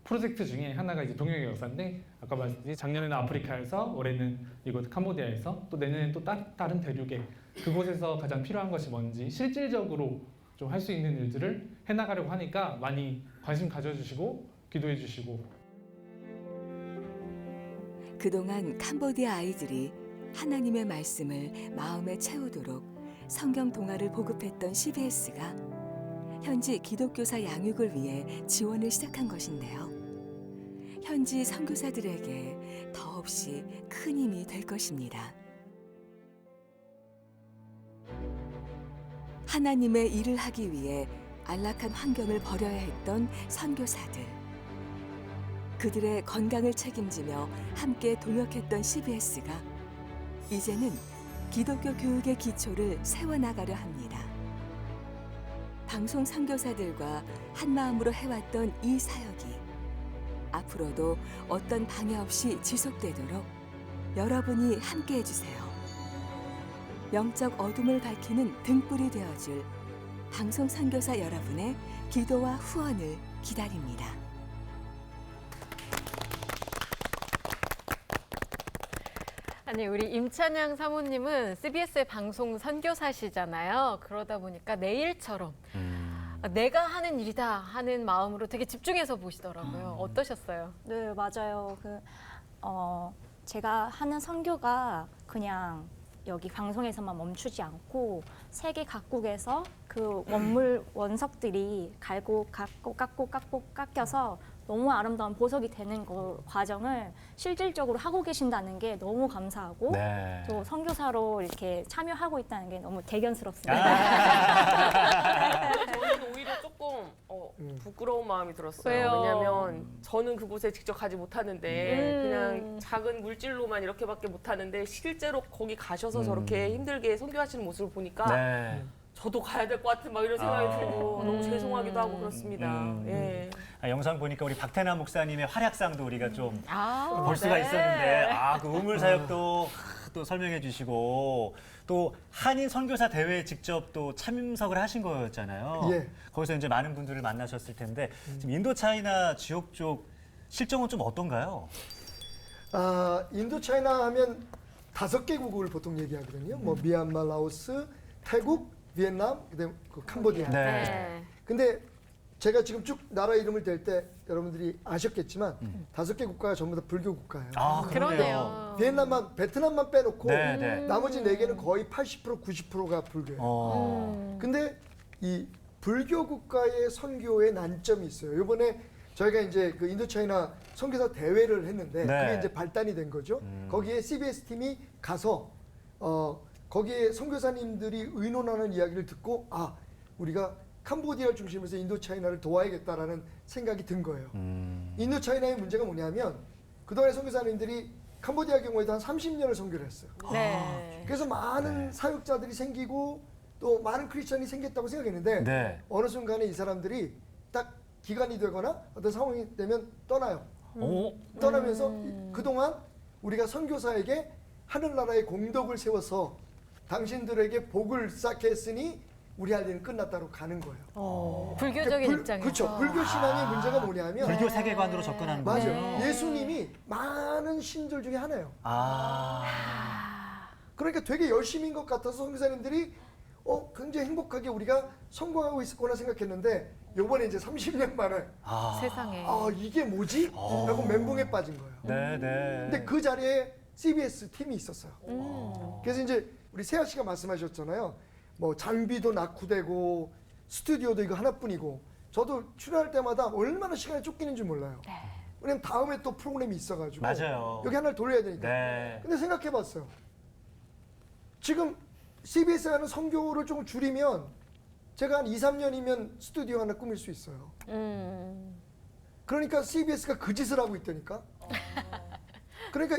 프로젝트 중에 하나가 이제 동역의 역사인데 아까 말씀드린 작년에는 아프리카에서 올해는 이곳 캄보디아에서 또 내년에는 또 다른 대륙에 그곳에서 가장 필요한 것이 뭔지 실질적으로 좀 할 수 있는 일들을 해나가려고 하니까 많이 관심 가져주시고 기도해 주시고 그동안 캄보디아 아이들이 하나님의 말씀을 마음에 채우도록 성경 동화를 보급했던 CBS가 현지 기독교사 양육을 위해 지원을 시작한 것인데요. 현지 선교사들에게 더없이 큰 힘이 될 것입니다. 하나님의 일을 하기 위해 안락한 환경을 버려야 했던 선교사들. 그들의 건강을 책임지며 함께 동역했던 CBS가 이제는 기독교 교육의 기초를 세워나가려 합니다. 방송 선교사들과 한마음으로 해왔던 이 사역이 앞으로도 어떤 방해 없이 지속되도록 여러분이 함께 해주세요. 영적 어둠을 밝히는 등불이 되어줄 방송 선교사 여러분의 기도와 후원을 기다립니다. 아니 우리 임찬양 사모님은 CBS의 방송 선교사시잖아요. 그러다 보니까 내일처럼 내가 하는 일이다 하는 마음으로 되게 집중해서 보시더라고요. 어떠셨어요? 네, 맞아요. 제가 하는 선교가 그냥 여기 방송에서만 멈추지 않고 세계 각국에서 그 원석들이 갈고 깎고 깎여서 너무 아름다운 보석이 되는 과정을 실질적으로 하고 계신다는 게 너무 감사하고 네. 또 선교사로 이렇게 참여하고 있다는 게 너무 대견스럽습니다. 저는 오히려 조금 부끄러운 마음이 들었어요. 왜요? 왜냐하면 저는 그곳에 직접 가지 못하는데 그냥 작은 물질로만 이렇게밖에 못하는데 실제로 거기 가셔서 저렇게 힘들게 선교하시는 모습을 보니까 네. 저도 가야 될 것 같은 막 이런 생각이 들고 너무 죄송하기도 하고 그렇습니다. 예. 영상 보니까 우리 박태남 목사님의 활약상도 우리가 좀 볼 네. 수가 있었는데 그 우물 사역도 또 설명해 주시고 또 한인 선교사 대회에 직접 또 참석을 하신 거였잖아요. 예. 거기서 이제 많은 분들을 만나셨을 텐데 지금 인도 차이나 지역 쪽 실정은 좀 어떤가요? 인도 차이나 하면 5개국을 보통 얘기하거든요. 뭐 미얀마, 라오스, 태국, 비엔남, 그다음에 캄보디아. 네. 근데 제가 지금 쭉 나라 이름을 댈 때 여러분들이 아셨겠지만 5개 국가가 전부 다 불교 국가예요. 그러네요. 베트남만 빼놓고 네, 네. 나머지 4개는 거의 80%, 90%가 불교예요. 근데 이 불교 국가의 선교의 난점이 있어요. 이번에 저희가 이제 그 인도차이나 선교사 대회를 했는데 네. 그게 이제 발단이 된 거죠. 거기에 CBS 팀이 가서 거기에 선교사님들이 의논하는 이야기를 듣고 우리가 캄보디아를 중심으로 해서 인도차이나를 도와야겠다라는 생각이 든 거예요. 인도차이나의 문제가 뭐냐면 그동안의 선교사님들이 캄보디아 경우에도 한 30년을 선교를 했어요. 네. 그래서 많은 사역자들이 생기고 또 많은 크리스천이 생겼다고 생각했는데 네. 어느 순간에 이 사람들이 딱 기간이 되거나 어떤 상황이 되면 떠나요. 떠나면서 그동안 우리가 선교사에게 하늘나라의 공덕을 세워서 당신들에게 복을 쌓게 했으니 우리 할 일은 끝났다로 가는 거예요. 불교적인 입장에서. 그렇죠. 불교 신앙의 문제가 뭐냐면 불교 세계관으로 접근하는 거죠. 맞아요. 예수님이 많은 신들 중에 하나예요. 그러니까 되게 열심인 것 같아서 선교사님들이 굉장히 행복하게 우리가 성공하고 있었구나 생각했는데 요번에 이제 30년 만에 세상에. 이게 뭐지? 라고 멘붕에 빠진 거예요. 네, 네. 근데 그 자리에 CBS 팀이 있었어요. 그래서 이제 우리 세아 씨가 말씀하셨잖아요. 뭐 장비도 낙후되고 스튜디오도 이거 하나뿐이고 저도 출연할 때마다 얼마나 시간이 쫓기는 줄 몰라요. 왜냐면 다음에 또 프로그램이 있어가지고 맞아요. 여기 하나를 돌려야 되니까. 네. 근데 생각해봤어요. 지금 CBS가 하는 선교를 조금 줄이면 제가 한 2, 3년이면 스튜디오 하나 꾸밀 수 있어요. 그러니까 CBS가 그 짓을 하고 있다니까. 그러니까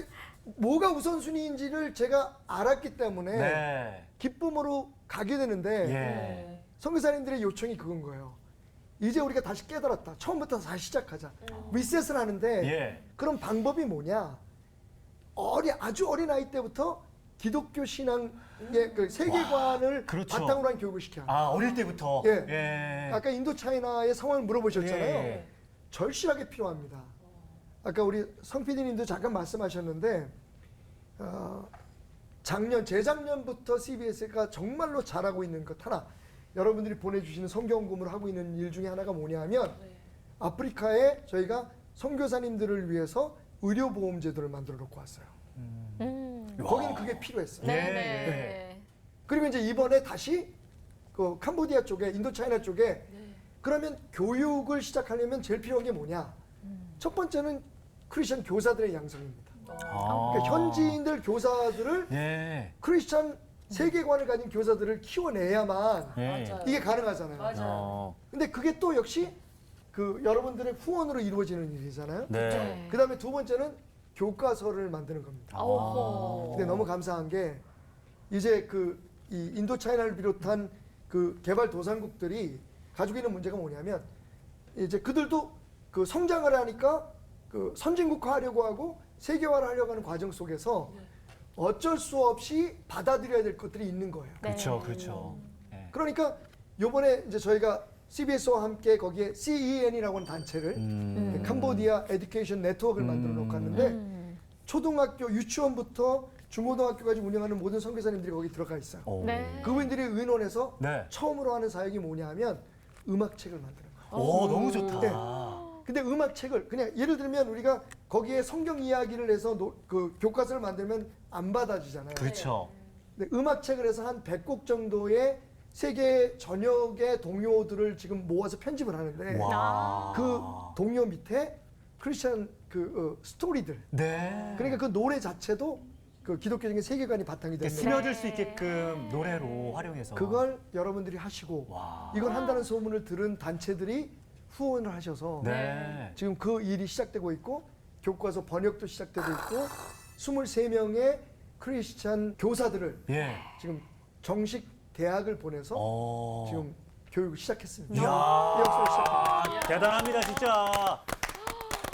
뭐가 우선순위인지를 제가 알았기 때문에 네. 기쁨으로 가게 되는데 선교사님들의 요청이 그건 거예요. 이제 우리가 다시 깨달았다. 처음부터 다시 시작하자. 리셋을 하는데 그런 방법이 뭐냐. 아주 어린 아이 때부터 기독교 신앙의 그 세계관을 그렇죠. 바탕으로 한 교육을 시켜야 합니다. 어릴 때부터. 아까 인도 차이나의 상황을 물어보셨잖아요. 절실하게 필요합니다. 아까 우리 성 PD님도 잠깐 말씀하셨는데 재작년부터 CBS가 정말로 잘하고 있는 것 하나, 여러분들이 보내주시는 선교헌금으로 하고 있는 일 중에 하나가 뭐냐면 아프리카에 저희가 선교사님들을 위해서 의료보험 제도를 만들어 놓고 왔어요. 거기는 그게 필요했어요. 그리고 이제 이번에 다시 그 캄보디아 쪽에, 인도차이나 쪽에 그러면 교육을 시작하려면 제일 필요한 게 뭐냐? 첫 번째는 크리스천 교사들의 양성입니다. 그러니까 현지인들 교사들을 크리스천 세계관을 가진 교사들을 키워내야만 이게 가능하잖아요. 근데 그게 또 역시 그 여러분들의 후원으로 이루어지는 일이잖아요. 그다음에 두 번째는 교과서를 만드는 겁니다. 근데 너무 감사한 게 이제 이 인도차이나를 비롯한 그 개발도상국들이 가지고 있는 문제가 뭐냐면 이제 그들도 그 성장을 하니까 그 선진국화하려고 하고 세계화를 하려고 하는 과정 속에서 어쩔 수 없이 받아들여야 될 것들이 있는 거예요. 그렇죠, 그렇죠. 그러니까 요번에 이제 저희가 CBS와 함께 거기에 CEN이라고 하는 단체를 캄보디아 에듀케이션 네트워크를 만들어 놓고 왔는데 초등학교 유치원부터 중고등학교까지 운영하는 모든 선교사님들이 거기 들어가 있어요. 네. 그분들이 의논해서 네. 처음으로 하는 사역이 뭐냐 하면 음악책을 만드는 거예요. 오, 너무 좋다. 네. 근데 음악책을 그냥 예를 들면 우리가 거기에 성경 이야기를 해서 그 교과서를 만들면 안 받아지잖아요. 그렇죠. 근데 음악책을 해서 한 100곡 정도의 세계 전역의 동요들을 지금 모아서 편집을 하는데 와. 그 동요 밑에 크리스천 스토리들. 네. 그러니까 그 노래 자체도 그 기독교적인 세계관이 바탕이 되는 스며들 수 있게끔 노래로 활용해서 그걸 여러분들이 하시고 이걸 한다는 소문을 들은 단체들이 후원을 하셔서 네. 지금 그 일이 시작되고 있고 교과서 번역도 시작되고 있고 23명의 크리스찬 교사들을 예. 지금 정식 대학을 보내서 지금 교육을 시작했습니다. 이야. 역사를 시작합니다. 대단합니다, 진짜.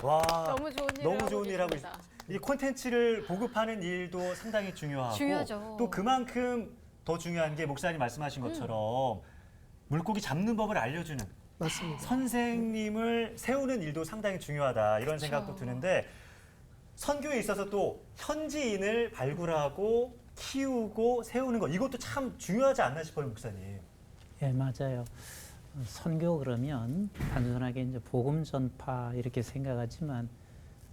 와. 너무 좋은 일을 너무 하고 좋은 일 하고 계십니다. 있습니다. 이 콘텐츠를 보급하는 일도 상당히 중요하고 중요하죠. 또 그만큼 더 중요한 게 목사님 말씀하신 것처럼 물고기 잡는 법을 알려주는 맞습니다. 선생님을 세우는 일도 상당히 중요하다 이런 생각도 드는데 선교에 있어서 또 현지인을 발굴하고 키우고 세우는 거 이것도 참 중요하지 않나 싶어요, 목사님. 예, 맞아요. 선교 그러면 단순하게 이제 복음 전파 이렇게 생각하지만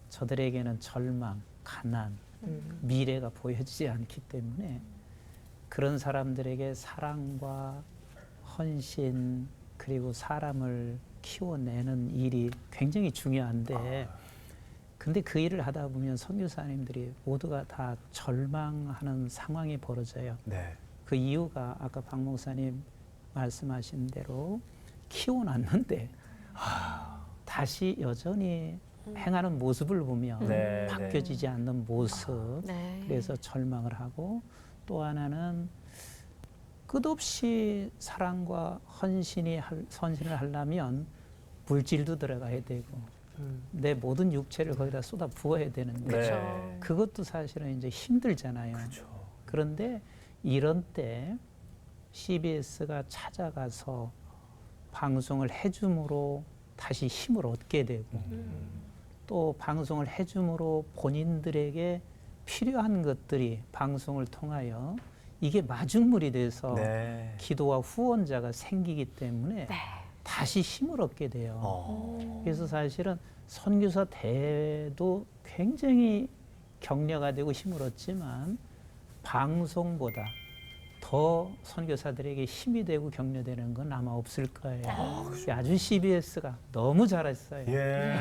저들에게는 절망, 가난, 미래가 보여지지 않기 때문에 그런 사람들에게 사랑과 헌신 그리고 사람을 키워내는 일이 굉장히 중요한데 근데 그 일을 하다 보면 선교사님들이 모두가 다 절망하는 상황이 벌어져요. 네. 그 이유가 아까 박 목사님 말씀하신 대로 키워놨는데 다시 여전히 행하는 모습을 보면 네, 바뀌어지지 않는 모습 네. 그래서 절망을 하고 또 하나는 끝없이 사랑과 선신을 하려면 물질도 들어가야 되고 내 모든 육체를 거기다 쏟아 부어야 되는데 네. 그것도 사실은 이제 힘들잖아요. 그렇죠. 그런데 이런 때 CBS가 찾아가서 방송을 해줌으로 다시 힘을 얻게 되고 또 방송을 해줌으로 본인들에게 필요한 것들이 방송을 통하여 이게 마중물이 돼서 네. 기도와 후원자가 생기기 때문에 다시 힘을 얻게 돼요. 그래서 사실은 선교사 대도 굉장히 격려가 되고 힘을 얻지만 방송보다 더 선교사들에게 힘이 되고 격려되는 건 아마 없을 거예요. 아주 CBS가 너무 잘했어요. 예.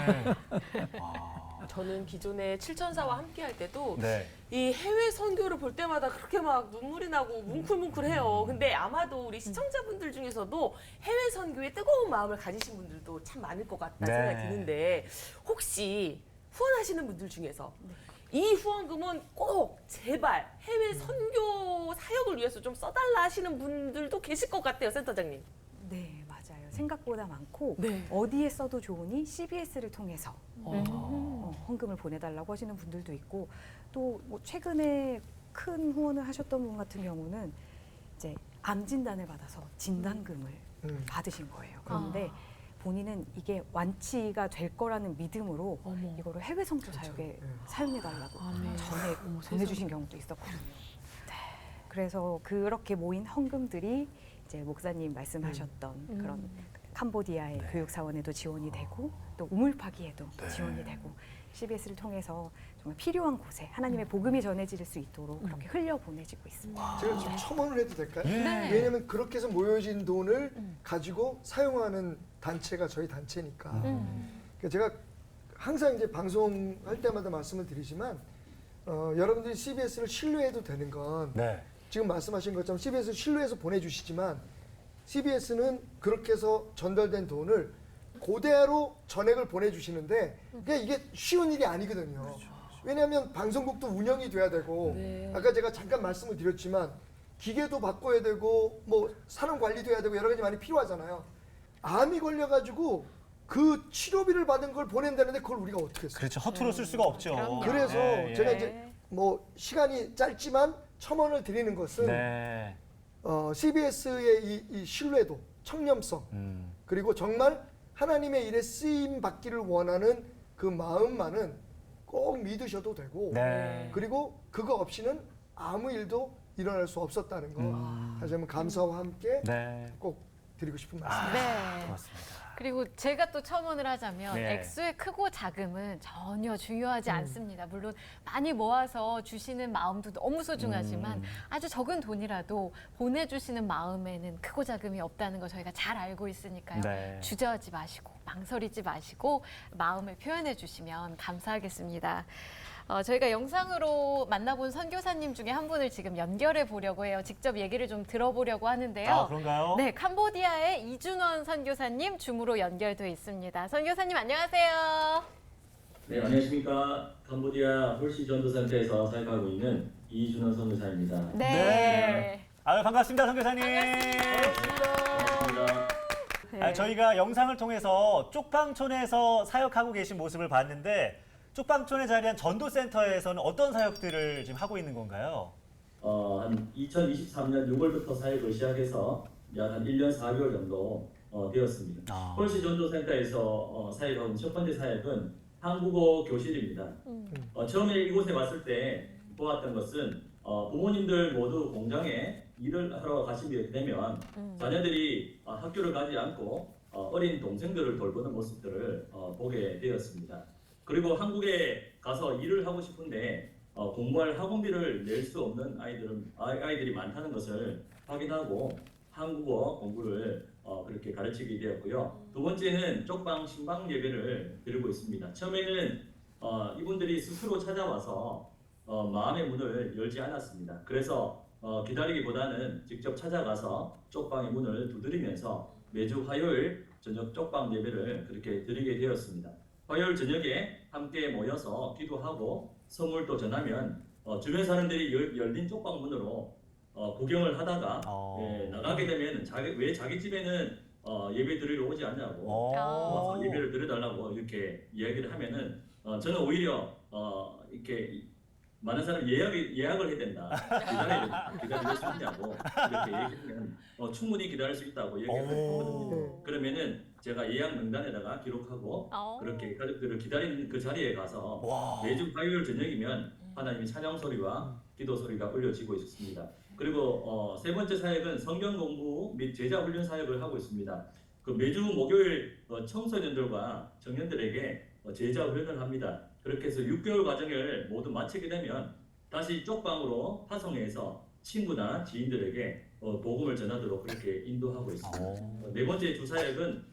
저는 기존에 7천사와 함께 할 때도 네. 이 해외 선교를 볼 때마다 그렇게 막 눈물이 나고 뭉클뭉클해요. 근데 아마도 우리 시청자분들 중에서도 해외 선교에 뜨거운 마음을 가지신 분들도 참 많을 것 같다 생각이 드는데 혹시 후원하시는 분들 중에서 이 후원금은 꼭 제발 해외 선교 사역을 위해서 좀 써달라 하시는 분들도 계실 것 같아요, 센터장님. 네, 맞아요. 생각보다 많고 어디에 써도 좋으니 CBS를 통해서 헌금을 보내달라고 하시는 분들도 있고 또 뭐 최근에 큰 후원을 하셨던 분 같은 경우는 이제 암 진단을 받아서 진단금을 받으신 거예요. 그런데 본인은 이게 완치가 될 거라는 믿음으로 이거를 해외 선교 사역에 사용해달라고 보내주신 경우도 있었거든요. 그래서 그렇게 모인 헌금들이 이제 목사님 말씀하셨던 그런 캄보디아의 교육 사원에도 지원이 되고 또 우물파기에도 지원이 되고 CBS를 통해서 정말 필요한 곳에 하나님의 복음이 전해질 수 있도록 그렇게 흘려 보내지고 있습니다. 제가 좀 첨언을 해도 될까요? 네. 왜냐하면 그렇게 해서 모여진 돈을 가지고 사용하는 단체가 저희 단체니까. 그러니까 제가 항상 이제 방송할 때마다 말씀을 드리지만 여러분들이 CBS를 신뢰해도 되는 건 지금 말씀하신 것처럼 CBS를 신뢰해서 보내주시지만 CBS는 그렇게 해서 전달된 돈을 그대로 전액을 보내주시는데 이게 쉬운 일이 아니거든요. 왜냐하면 방송국도 운영이 돼야 되고 아까 제가 잠깐 말씀을 드렸지만 기계도 바꿔야 되고 뭐 사람 관리도 해야 되고 여러 가지 많이 필요하잖아요. 암이 걸려가지고 그 치료비를 받은 걸 보낸다는데 그걸 우리가 어떻게 써요? 그렇죠. 허투루 쓸 수가 없죠. 그래서 네, 제가 예. 이제 뭐 시간이 짧지만 첨언을 드리는 것은 네. CBS의 이 신뢰도, 청렴성 그리고 정말 하나님의 일에 쓰임 받기를 원하는 그 마음만은 꼭 믿으셔도 되고 네. 그리고 그거 없이는 아무 일도 일어날 수 없었다는 거 다시 한번 감사와 함께 꼭 드리고 싶은 말씀입니다. 네. 그리고 제가 또 첨언을 하자면 액수의 크고 작음은 전혀 중요하지 않습니다. 물론 많이 모아서 주시는 마음도 너무 소중하지만 아주 적은 돈이라도 보내주시는 마음에는 크고 작음이 없다는 거 저희가 잘 알고 있으니까요. 주저하지 마시고 망설이지 마시고 마음을 표현해 주시면 감사하겠습니다. 저희가 영상으로 만나본 선교사님 중에 한 분을 지금 연결해 보려고 해요. 직접 얘기를 좀 들어보려고 하는데요. 아, 그런가요? 네, 캄보디아의 이준원 선교사님 줌으로 연결돼 있습니다. 선교사님 안녕하세요. 네, 안녕하십니까. 캄보디아 홀시 전도센터에서 사역하고 있는 이준원 선교사입니다. 네. 아유, 반갑습니다, 선교사님. 반갑습니다. 저희가 영상을 통해서 쪽방촌에서 사역하고 계신 모습을 봤는데 쪽방촌에 자리한 전도센터에서는 어떤 사역들을 지금 하고 있는 건가요? 한 2023년 6월부터 사역을 시작해서 약 한 1년 4개월 정도 되었습니다. 홀시 전도센터에서 사역하고 있는 첫 번째 사역은 한국어 교실입니다. 처음에 이곳에 왔을 때 보았던 것은 부모님들 모두 공장에 일을 하러 가시게 되면 자녀들이 학교를 가지 않고 어린 동생들을 돌보는 모습들을 보게 되었습니다. 그리고 한국에 가서 일을 하고 싶은데 공부할 학원비를 낼 수 없는 아이들이 많다는 것을 확인하고 한국어 공부를 그렇게 가르치게 되었고요. 두 번째는 쪽방 신방 예배를 드리고 있습니다. 처음에는 이분들이 스스로 찾아와서 마음의 문을 열지 않았습니다. 그래서 기다리기보다는 직접 찾아가서 쪽방의 문을 두드리면서 매주 화요일 저녁 쪽방 예배를 그렇게 드리게 되었습니다. 화요일 저녁에 함께 모여서 기도하고 선물도 전하면 주변 사람들이 열린 쪽방 문으로 구경을 하다가 나가게 되면 왜 자기 집에는 예배 드리러 오지 않냐고 와서 예배를 드려달라고 이렇게 이야기를 하면은 저는 오히려 이렇게 많은 사람이 예약을 해야 된다. 기다릴 수 있냐고 이렇게 얘기하면 충분히 기다릴 수 있다고 얘기를 했거든요. 그러면은 제가 예약 명단에다가 기록하고 그렇게 가족들을 기다리는 그 자리에 가서 매주 화요일 저녁이면 하나님의 찬양 소리와 기도 소리가 울려지고 있습니다. 그리고 세 번째 사역은 성경 공부 및 제자 훈련 사역을 하고 있습니다. 그 매주 목요일 청소년들과 청년들에게 제자 훈련을 합니다. 그렇게 해서 6개월 과정을 모두 마치게 되면 다시 쪽방으로 파송해서 친구나 지인들에게 복음을 전하도록 그렇게 인도하고 있습니다. 네 번째 주 사역은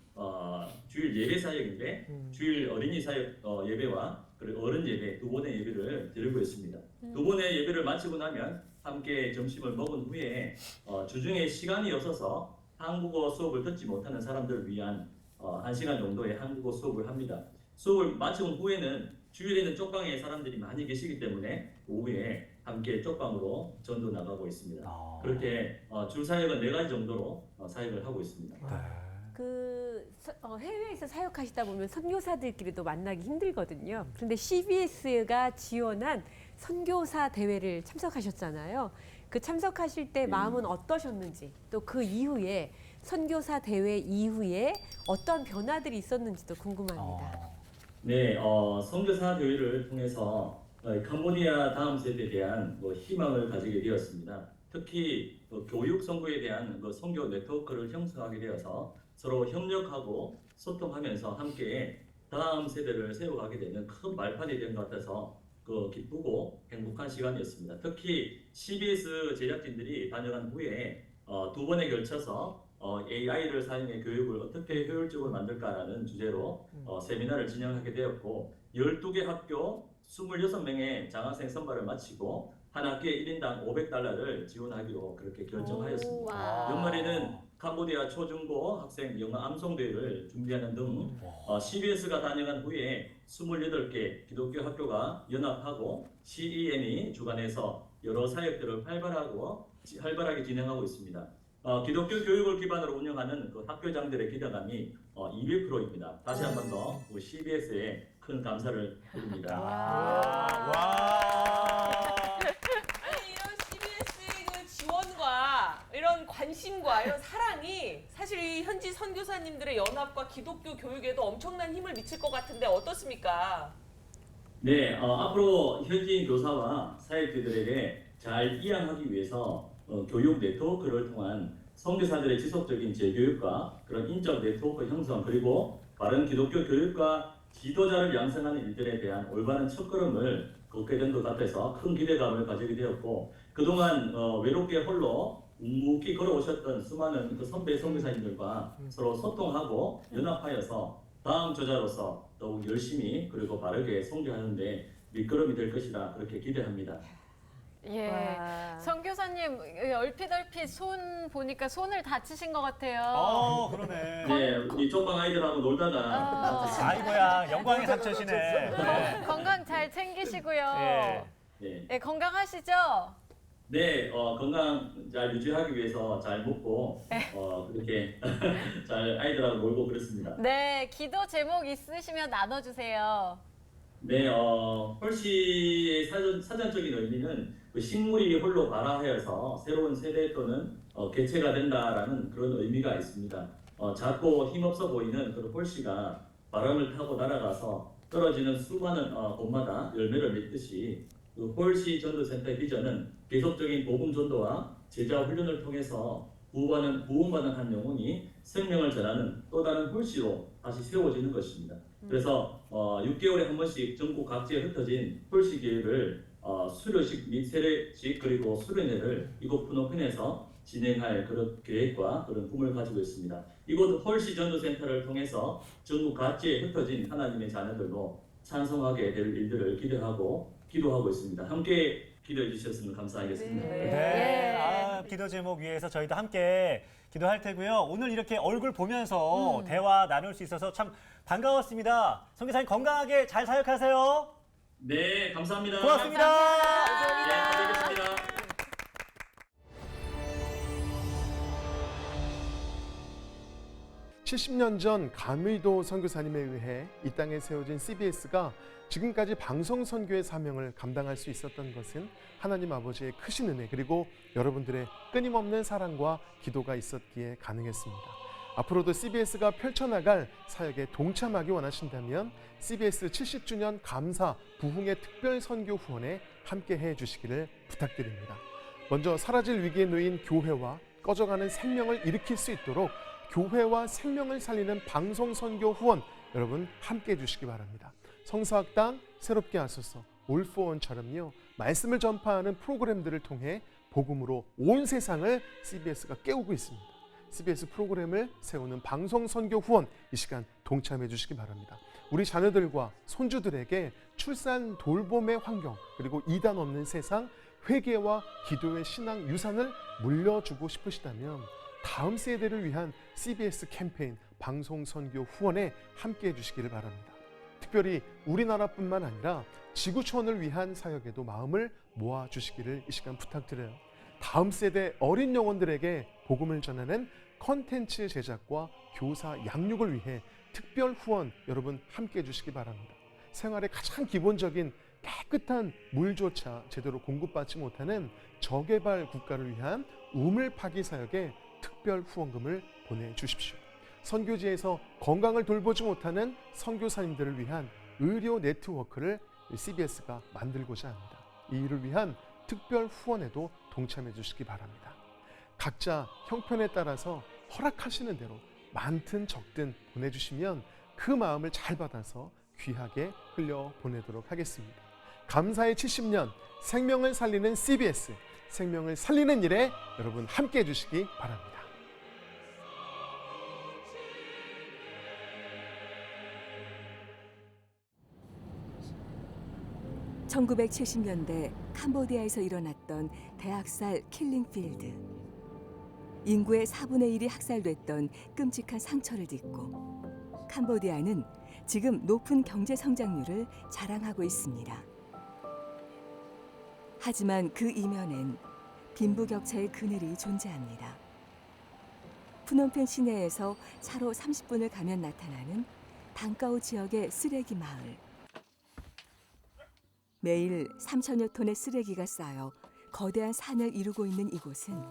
주일 예배 사역인데 주일 어린이 사역 예배와 그리고 어른 예배 두 번의 예배를 드리고 있습니다. 두 번의 예배를 마치고 나면 함께 점심을 먹은 후에 주중에 시간이 없어서 한국어 수업을 듣지 못하는 사람들을 위한 1시간 정도의 한국어 수업을 합니다. 수업을 마친 후에는 주일에는 쪽방에 사람들이 많이 계시기 때문에 오후에 함께 쪽방으로 전도 나가고 있습니다. 그렇게 주 사역은 4가지 정도로 사역을 하고 있습니다. 해외에서 사역하시다 보면 선교사들끼리도 만나기 힘들거든요. 그런데 CBS가 지원한 선교사 대회를 참석하셨잖아요. 그 참석하실 때 마음은 어떠셨는지, 또 그 이후에 선교사 대회 이후에 어떤 변화들이 있었는지도 궁금합니다. 네, 선교사 대회를 통해서 캄보디아 다음 세대에 대한 희망을 가지게 되었습니다. 특히 교육 선교에 대한 선교 네트워크를 형성하게 되어서 서로 협력하고 소통하면서 함께 다음 세대를 세워가게 되는 큰 발판이 된 것 같아서 기쁘고 행복한 시간이었습니다. 특히 CBS 제작진들이 다녀간 후에 2번에 걸쳐서 AI를 사용해 교육을 어떻게 효율적으로 만들까라는 주제로 세미나를 진행하게 되었고 12개 학교 26명의 장학생 선발을 마치고 한 학기에 1인당 $500를 지원하기로 그렇게 결정하였습니다. 연말에는 캄보디아 초중고 학생 영어 암송대회를 준비하는 등 CBS가 다녀간 후에 28개 기독교 학교가 연합하고 CEM이 주관해서 여러 사역들을 활발하게 진행하고 있습니다. 기독교 교육을 기반으로 운영하는 학교장들의 기대감이 200%입니다. 다시 한 번 더 CBS에 큰 감사를 드립니다. 이런 CBS의 지원과 이런 관심과 이런 사랑이 사실 이 현지 선교사님들의 연합과 기독교 교육에도 엄청난 힘을 미칠 것 같은데 어떻습니까? 네, 앞으로 현지인 교사와 사역자들에게 잘 이양하기 위해서 교육 네트워크를 통한 선교사들의 지속적인 재교육과 그런 인적 네트워크 형성, 그리고 바른 기독교 교육과 지도자를 양성하는 일들에 대한 올바른 첫걸음을 걷게 된 것 같아서 큰 기대감을 가지게 되었고, 그동안 외롭게 홀로 묵묵히 걸어오셨던 수많은 그 선배 선교사님들과 서로 소통하고 연합하여서 다음 저자로서 더욱 열심히 그리고 바르게 선교하는데 밑거름이 될 것이라 그렇게 기대합니다. 예, 선교사님 얼핏 손 보니까 손을 다치신 것 같아요. 그러네. 네, 우리 쪽방 아이들하고 놀다가 아이고야, 영광의 상처시네. 네. 건강 잘 챙기시고요. 네. 예, 건강하시죠? 네, 건강 잘 유지하기 위해서 잘 먹고 그렇게 잘 아이들하고 놀고 그렇습니다. 네, 기도 제목 있으시면 나눠주세요. 네, 홀씨의 사전적인 의미는 그 식물이 홀로 발화하여서 새로운 세대 또는 개체가 된다라는 그런 의미가 있습니다. 작고 힘없어 보이는 그런 홀씨가 바람을 타고 날아가서 떨어지는 수많은 봄마다 열매를 맺듯이 그 홀씨 전도센터의 비전은 계속적인 복음 전도와 제자 훈련을 통해서 구원받는 한 영혼이 생명을 전하는 또 다른 홀씨로 다시 세워지는 것입니다. 그래서 6개월에 한 번씩 전국 각지에 흩어진 홀씨 교회를 수료식 및 세례식 그리고 수련회를 이곳 푸노펜에서 진행할 그런 계획과 그런 꿈을 가지고 있습니다. 이곳 홀씨 전도센터를 통해서 전국 각지에 흩어진 하나님의 자녀들로 찬송하게 될 일들을 기도하고 있습니다. 함께 기도해 주셨으면 감사하겠습니다. 네. 기도 제목 위해서 저희도 함께 기도할 테고요. 오늘 이렇게 얼굴 보면서 대화 나눌 수 있어서 참 반가웠습니다. 선교사님 건강하게 잘 사역하세요. 네, 감사합니다. 고맙습니다. 네, 감사하겠습니다. (70년) 전 감의도 선교사님에 의해 이 땅에 세워진 CBS가 지금까지 방송 선교의 사명을 감당할 수 있었던 것은 하나님 아버지의 크신 은혜 그리고 여러분들의 끊임없는 사랑과 기도가 있었기에 가능했습니다. 앞으로도 CBS가 펼쳐나갈 사역에 동참하기 원하신다면 CBS 70주년 감사 부흥의 특별 선교 후원에 함께해 주시기를 부탁드립니다. 먼저 사라질 위기에 놓인 교회와 꺼져가는 생명을 일으킬 수 있도록 교회와 생명을 살리는 방송 선교 후원 여러분 함께해 주시기 바랍니다. 성서학당 새롭게 하소서 올포원처럼요 말씀을 전파하는 프로그램들을 통해 복음으로 온 세상을 CBS가 깨우고 있습니다. CBS 프로그램을 세우는 방송 선교 후원 이 시간 동참해 주시기 바랍니다. 우리 자녀들과 손주들에게 출산 돌봄의 환경 그리고 이단 없는 세상 회개와 기도의 신앙 유산을 물려주고 싶으시다면 다음 세대를 위한 CBS 캠페인 방송 선교 후원에 함께해 주시기를 바랍니다. 특별히 우리나라뿐만 아니라 지구촌을 위한 사역에도 마음을 모아 주시기를 이 시간 부탁드려요. 다음 세대 어린 영혼들에게 복음을 전하는 컨텐츠 제작과 교사 양육을 위해 특별 후원 여러분 함께해 주시기 바랍니다. 생활의 가장 기본적인 깨끗한 물조차 제대로 공급받지 못하는 저개발 국가를 위한 우물 파기 사역에 특별 후원금을 보내주십시오. 선교지에서 건강을 돌보지 못하는 선교사님들을 위한 의료 네트워크를 CBS가 만들고자 합니다. 이 일을 위한 특별 후원에도 동참해 주시기 바랍니다. 각자 형편에 따라서 허락하시는 대로 많든 적든 보내주시면 그 마음을 잘 받아서 귀하게 흘려보내도록 하겠습니다. 감사의 70년 생명을 살리는 CBS 생명을 살리는 일에 여러분 함께해 주시기 바랍니다. (1970년대) 캄보디아에서 일어났던 대학살 킬링필드. 인구의 4분의 1이 학살됐던 끔찍한 상처를 딛고 캄보디아는 지금 높은 경제 성장률을 자랑하고 있습니다. 하지만 그 이면엔 빈부격차의 그늘이 존재합니다. 푸놈펜 시내에서 차로 30분을 가면 나타나는 방까오 지역의 쓰레기 마을. 매일 3,000여 톤의 쓰레기가 쌓여 거대한 산을 이루고 있는 이곳은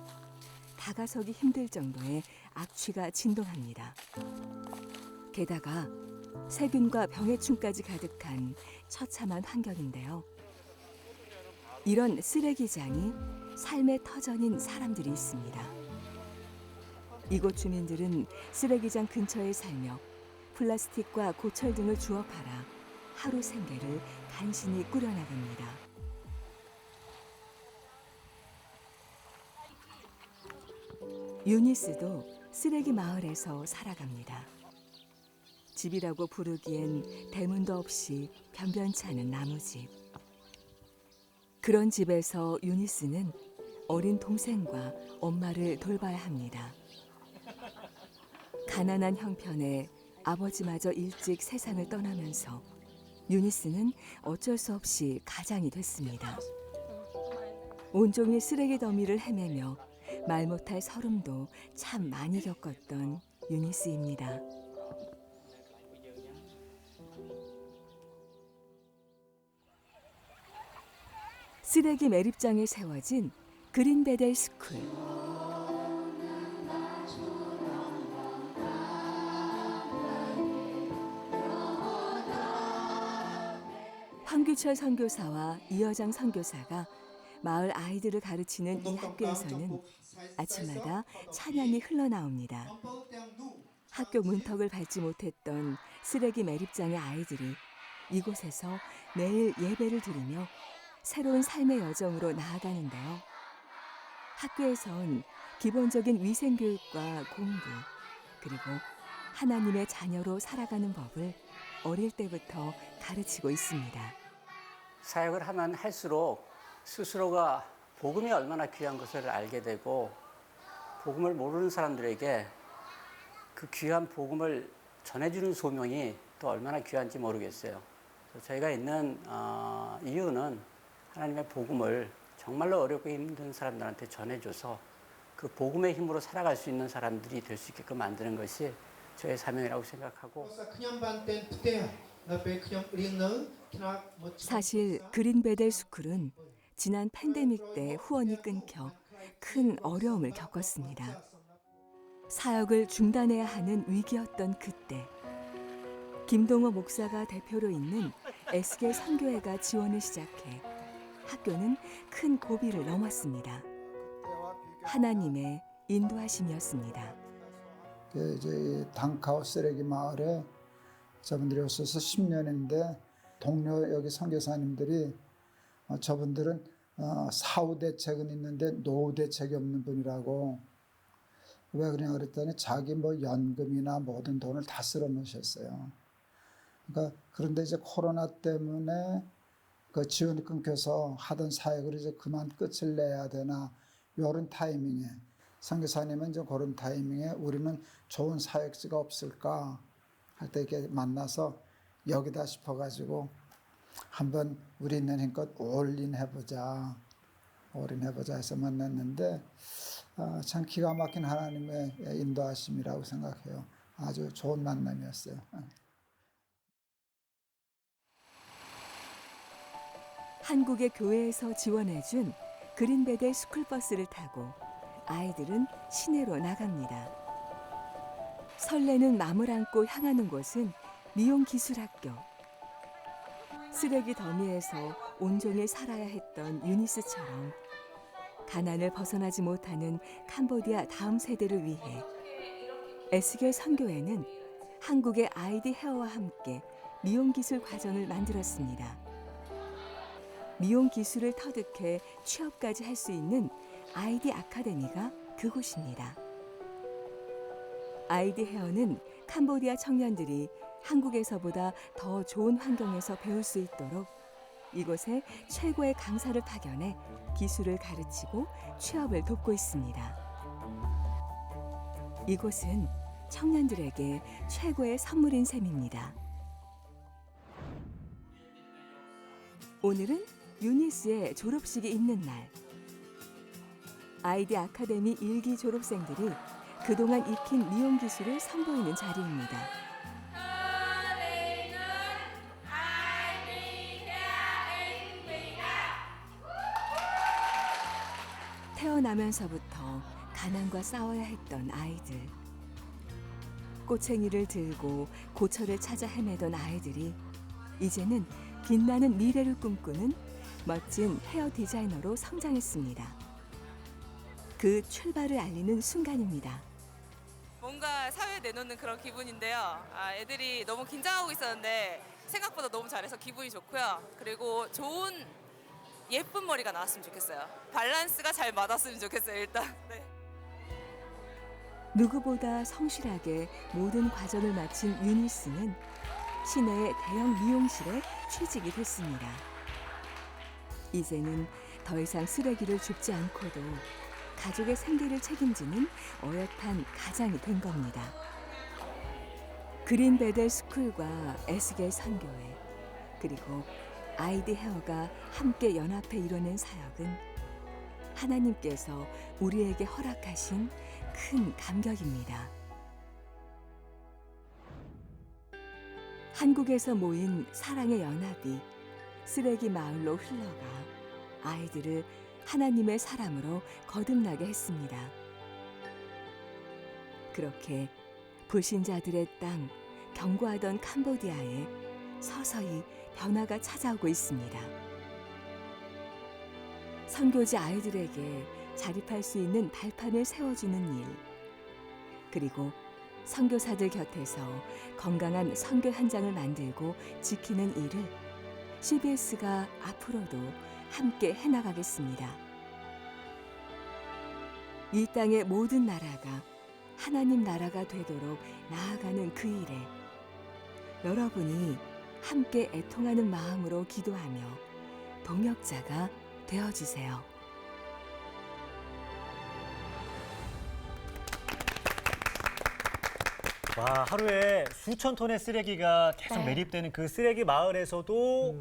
다가서기 힘들 정도의 악취가 진동합니다. 게다가 세균과 병해충까지 가득한 처참한 환경인데요. 이런 쓰레기장이 삶의 터전인 사람들이 있습니다. 이곳 주민들은 쓰레기장 근처에 살며 플라스틱과 고철 등을 주워 팔아 하루 생계를 간신히 꾸려나갑니다. 유니스도 쓰레기 마을에서 살아갑니다. 집이라고 부르기엔 대문도 없이 변변치 않은 나무집. 그런 집에서 유니스는 어린 동생과 엄마를 돌봐야 합니다. 가난한 형편에 아버지마저 일찍 세상을 떠나면서 유니스는 어쩔 수 없이 가장이 됐습니다. 온종일 쓰레기 더미를 헤매며 말 못할 서름도 참 많이 겪었던 유니스입니다. 쓰레기 매립장에 세워진 그린베델 스쿨. 황규철 선교사와 이여장 선교사가 마을 아이들을 가르치는 이 학교에서는 아침마다 찬양이 흘러나옵니다. 학교 문턱을 밟지 못했던 쓰레기 매립장의 아이들이 이곳에서 매일 예배를 드리며 새로운 삶의 여정으로 나아가는데요. 학교에선 기본적인 위생교육과 공부, 그리고 하나님의 자녀로 살아가는 법을 어릴 때부터 가르치고 있습니다. 사역을 하면 할수록 스스로가 복음이 얼마나 귀한 것을 알게 되고 복음을 모르는 사람들에게 그 귀한 복음을 전해주는 소명이 또 얼마나 귀한지 모르겠어요. 저희가 있는 이유는 하나님의 복음을 정말로 어렵고 힘든 사람들한테 전해줘서 그 복음의 힘으로 살아갈 수 있는 사람들이 될 수 있게끔 만드는 것이 저의 사명이라고 생각하고, 사실 그린베델 스쿨은 지난 팬데믹 때 후원이 끊겨 큰 어려움을 겪었습니다. 사역을 중단해야 하는 위기였던 그때 김동호 목사가 대표로 있는 에스겔 선교회가 지원을 시작해 학교는 큰 고비를 넘었습니다. 하나님의 인도하심이었습니다. 이제 당카오 쓰레기 마을에 저분들이 오셔서 10년인데 동료 여기 선교사님들이 저분들은 사후 대책은 있는데 노후 대책이 없는 분이라고. 왜 그러냐 그랬더니 자기 뭐 연금이나 모든 돈을 다 쓸어 놓으셨어요. 그러니까 그런데 이제 코로나 때문에 그 지원이 끊겨서 하던 사역을 이제 그만 끝을 내야 되나 이런 타이밍에 선교사님은 이제 그런 타이밍에 우리는 좋은 사역지가 없을까 할 때 이렇게 만나서 여기다 싶어가지고 한번 우리 있는 힘껏 올인해보자 해서 만났는데 참 기가 막힌 하나님의 인도하심이라고 생각해요. 아주 좋은 만남이었어요. 한국의 교회에서 지원해준 그린베델 스쿨버스를 타고 아이들은 시내로 나갑니다. 설레는 마음을 안고 향하는 곳은 미용기술학교. 쓰레기 더미에서 온종일 살아야 했던 유니스처럼 가난을 벗어나지 못하는 캄보디아 다음 세대를 위해 에스겔 선교회는 한국의 아이디 헤어와 함께 미용기술 과정을 만들었습니다. 미용 기술을 터득해 취업까지 할 수 있는 아이디 아카데미가 그곳입니다. 아이디 헤어는 캄보디아 청년들이 한국에서보다 더 좋은 환경에서 배울 수 있도록 이곳에 최고의 강사를 파견해 기술을 가르치고 취업을 돕고 있습니다. 이곳은 청년들에게 최고의 선물인 셈입니다. 오늘은 유니스의 졸업식이 있는 날. 아이디 아카데미 1기 졸업생들이 그동안 익힌 미용 기술을 선보이는 자리입니다. 태어나면서부터 가난과 싸워야 했던 아이들. 꼬챙이를 들고 고철을 찾아 헤매던 아이들이 이제는 빛나는 미래를 꿈꾸는 멋진 헤어 디자이너로 성장했습니다. 그 출발을 알리는 순간입니다. 뭔가 사회에 내놓는 그런 기분인데요. 애들이 너무 긴장하고 있었는데 생각보다 너무 잘해서 기분이 좋고요. 그리고 좋은 예쁜 머리가 나왔으면 좋겠어요. 밸런스가 잘 맞았으면 좋겠어요, 일단. 네. 누구보다 성실하게 모든 과정을 마친 유니스는 시내의 대형 미용실에 취직이 됐습니다. 이제는 더 이상 쓰레기를 줍지 않고도 가족의 생계를 책임지는 어엿한 가장이 된 겁니다. 그린 베델 스쿨과 에스겔 선교회 그리고 아이디 헤어가 함께 연합해 이뤄낸 사역은 하나님께서 우리에게 허락하신 큰 감격입니다. 한국에서 모인 사랑의 연합이 쓰레기 마을로 흘러가 아이들을 하나님의 사람으로 거듭나게 했습니다. 그렇게 불신자들의 땅, 견고하던 캄보디아에 서서히 변화가 찾아오고 있습니다. 선교지 아이들에게 자립할 수 있는 발판을 세워주는 일, 그리고 선교사들 곁에서 건강한 선교 현장을 만들고 지키는 일을 CBS가 앞으로도 함께 해나가겠습니다. 이 땅의 모든 나라가 하나님 나라가 되도록 나아가는 그 일에 여러분이 함께 애통하는 마음으로 기도하며 동역자가 되어주세요. 와, 하루에 수천 톤의 쓰레기가 계속 매립되는 그 쓰레기 마을에서도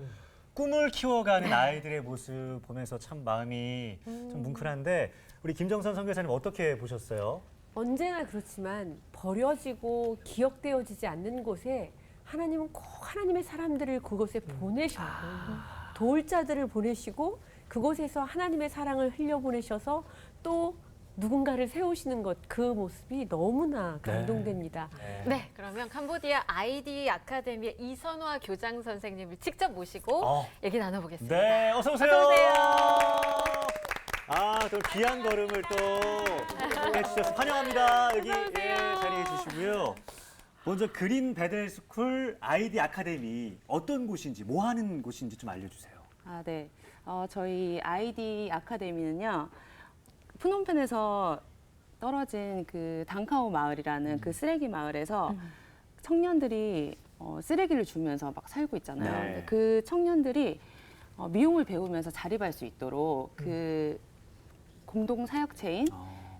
꿈을 키워가는 아이들의 모습 보면서 참 마음이 좀 뭉클한데 우리 김정선 선교사님 어떻게 보셨어요? 언제나 그렇지만 버려지고 기억되어지지 않는 곳에 하나님은 꼭 하나님의 사람들을 그곳에 보내셔요. 도울 자들을 보내시고 그곳에서 하나님의 사랑을 흘려보내셔서 또 누군가를 세우시는 것, 그 모습이 너무나 감동됩니다. 네, 그러면 캄보디아 아이디 아카데미의 이선화 교장 선생님을 직접 모시고 얘기 나눠보겠습니다. 네, 어서 오세요. 어서 오세요. 또 귀한 걸음을 또 해주셔서 환영합니다. 여기 자리해 주시고요. 먼저 그린 베델 스쿨 아이디 아카데미 어떤 곳인지, 뭐 하는 곳인지 좀 알려주세요. 네. 저희 아이디 아카데미는요. 푸놈펜에서 떨어진 그 당카오 마을이라는 그 쓰레기 마을에서 청년들이 쓰레기를 주면서 막 살고 있잖아요. 네. 근데 그 청년들이 미용을 배우면서 자립할 수 있도록 그 공동 사역체인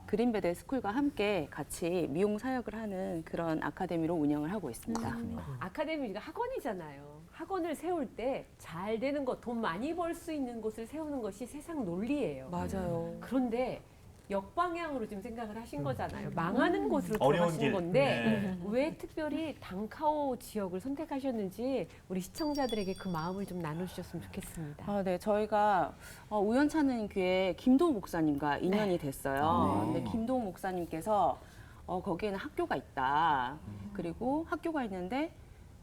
그린베델 스쿨과 함께 같이 미용 사역을 하는 그런 아카데미로 운영을 하고 있습니다. 아카데미가 학원이잖아요. 학원을 세울 때 잘 되는 것, 돈 많이 벌 수 있는 곳을 세우는 것이 세상 논리예요. 맞아요. 그런데 역방향으로 지금 생각을 하신 거잖아요. 망하는 곳으로 어려운 들어가신 길. 건데 왜 특별히 당카오 지역을 선택하셨는지 우리 시청자들에게 그 마음을 좀 나눠주셨으면 좋겠습니다. 네, 저희가 우연찮은 교회 김도우 목사님과 인연이 됐어요. 근데 김도우 목사님께서 거기에는 학교가 있다. 그리고 학교가 있는데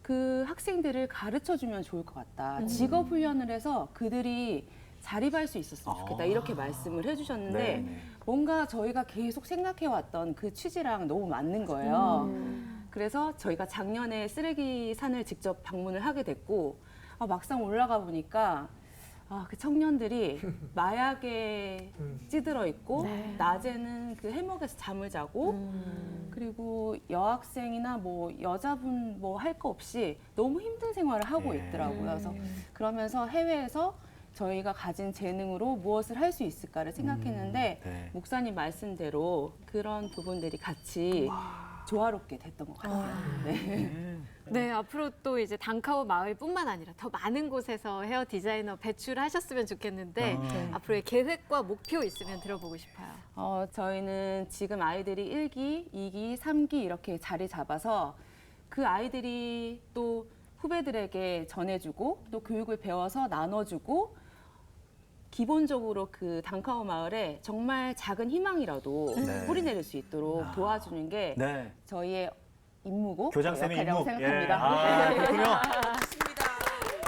그 학생들을 가르쳐주면 좋을 것 같다. 직업 훈련을 해서 그들이 자립할 수 있었으면 좋겠다. 이렇게 말씀을 해주셨는데 뭔가 저희가 계속 생각해왔던 그 취지랑 너무 맞는 거예요. 그래서 저희가 작년에 쓰레기 산을 직접 방문을 하게 됐고 막상 올라가 보니까 그 청년들이 마약에 찌들어 있고 낮에는 그 해먹에서 잠을 자고 그리고 여학생이나 뭐 여자분 뭐 할 거 없이 너무 힘든 생활을 하고 있더라고요. 그래서 그러면서 해외에서 저희가 가진 재능으로 무엇을 할 수 있을까를 생각했는데 목사님 말씀대로 그런 부분들이 같이 조화롭게 됐던 것 같아요. 네, 앞으로 또 이제 당카오 마을뿐만 아니라 더 많은 곳에서 헤어 디자이너 배출하셨으면 좋겠는데 앞으로의 계획과 목표 있으면 들어보고 싶어요. 저희는 지금 아이들이 1기, 2기, 3기 이렇게 자리 잡아서 그 아이들이 또 후배들에게 전해주고 또 교육을 배워서 나눠주고 기본적으로 그 당카오 마을에 정말 작은 희망이라도 뿌리내릴 수 있도록 도와주는 게 저희의 임무고 교장쌤의 역할이라고 임무. 생각합니다. 그렇군요.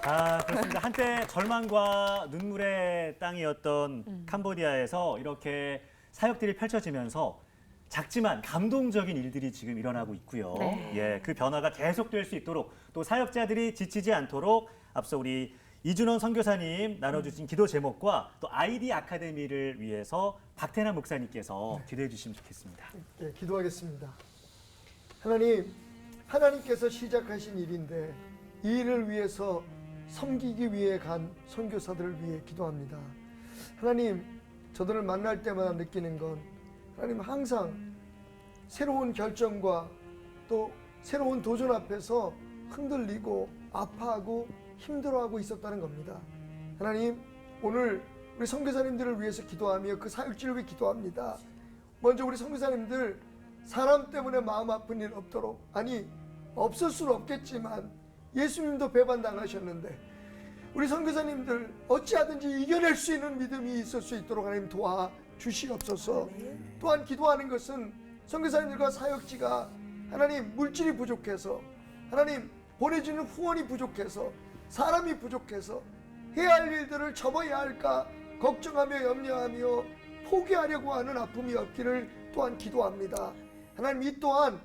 그렇습니다. 한때 절망과 눈물의 땅이었던 캄보디아에서 이렇게 사역들이 펼쳐지면서 작지만 감동적인 일들이 지금 일어나고 있고요. 네. 예, 그 변화가 계속될 수 있도록 또 사역자들이 지치지 않도록 앞서 우리 이준원 선교사님 나눠주신 기도 제목과 또 아이디 아카데미를 위해서 박태남 목사님께서 기도해 주시면 좋겠습니다. 예, 기도하겠습니다. 하나님, 하나님께서 시작하신 일인데 이 일을 위해서 섬기기 위해 간 선교사들을 위해 기도합니다. 하나님, 저들을 만날 때마다 느끼는 건 하나님 항상 새로운 결정과 또 새로운 도전 앞에서 흔들리고 아파하고 힘들어하고 있었다는 겁니다. 하나님, 오늘 우리 선교사님들을 위해서 기도하며 그 사역지를 위해 기도합니다. 먼저 우리 선교사님들 사람 때문에 마음 아픈 일 없도록, 아니 없을 수는 없겠지만 예수님도 배반당하셨는데 우리 선교사님들 어찌하든지 이겨낼 수 있는 믿음이 있을 수 있도록 하나님 도와주시옵소서. 또한 기도하는 것은 선교사님들과 사역지가 하나님 물질이 부족해서, 하나님 보내주는 후원이 부족해서, 사람이 부족해서 해야 할 일들을 접어야 할까 걱정하며 염려하며 포기하려고 하는 아픔이 없기를 또한 기도합니다. 하나님, 이 또한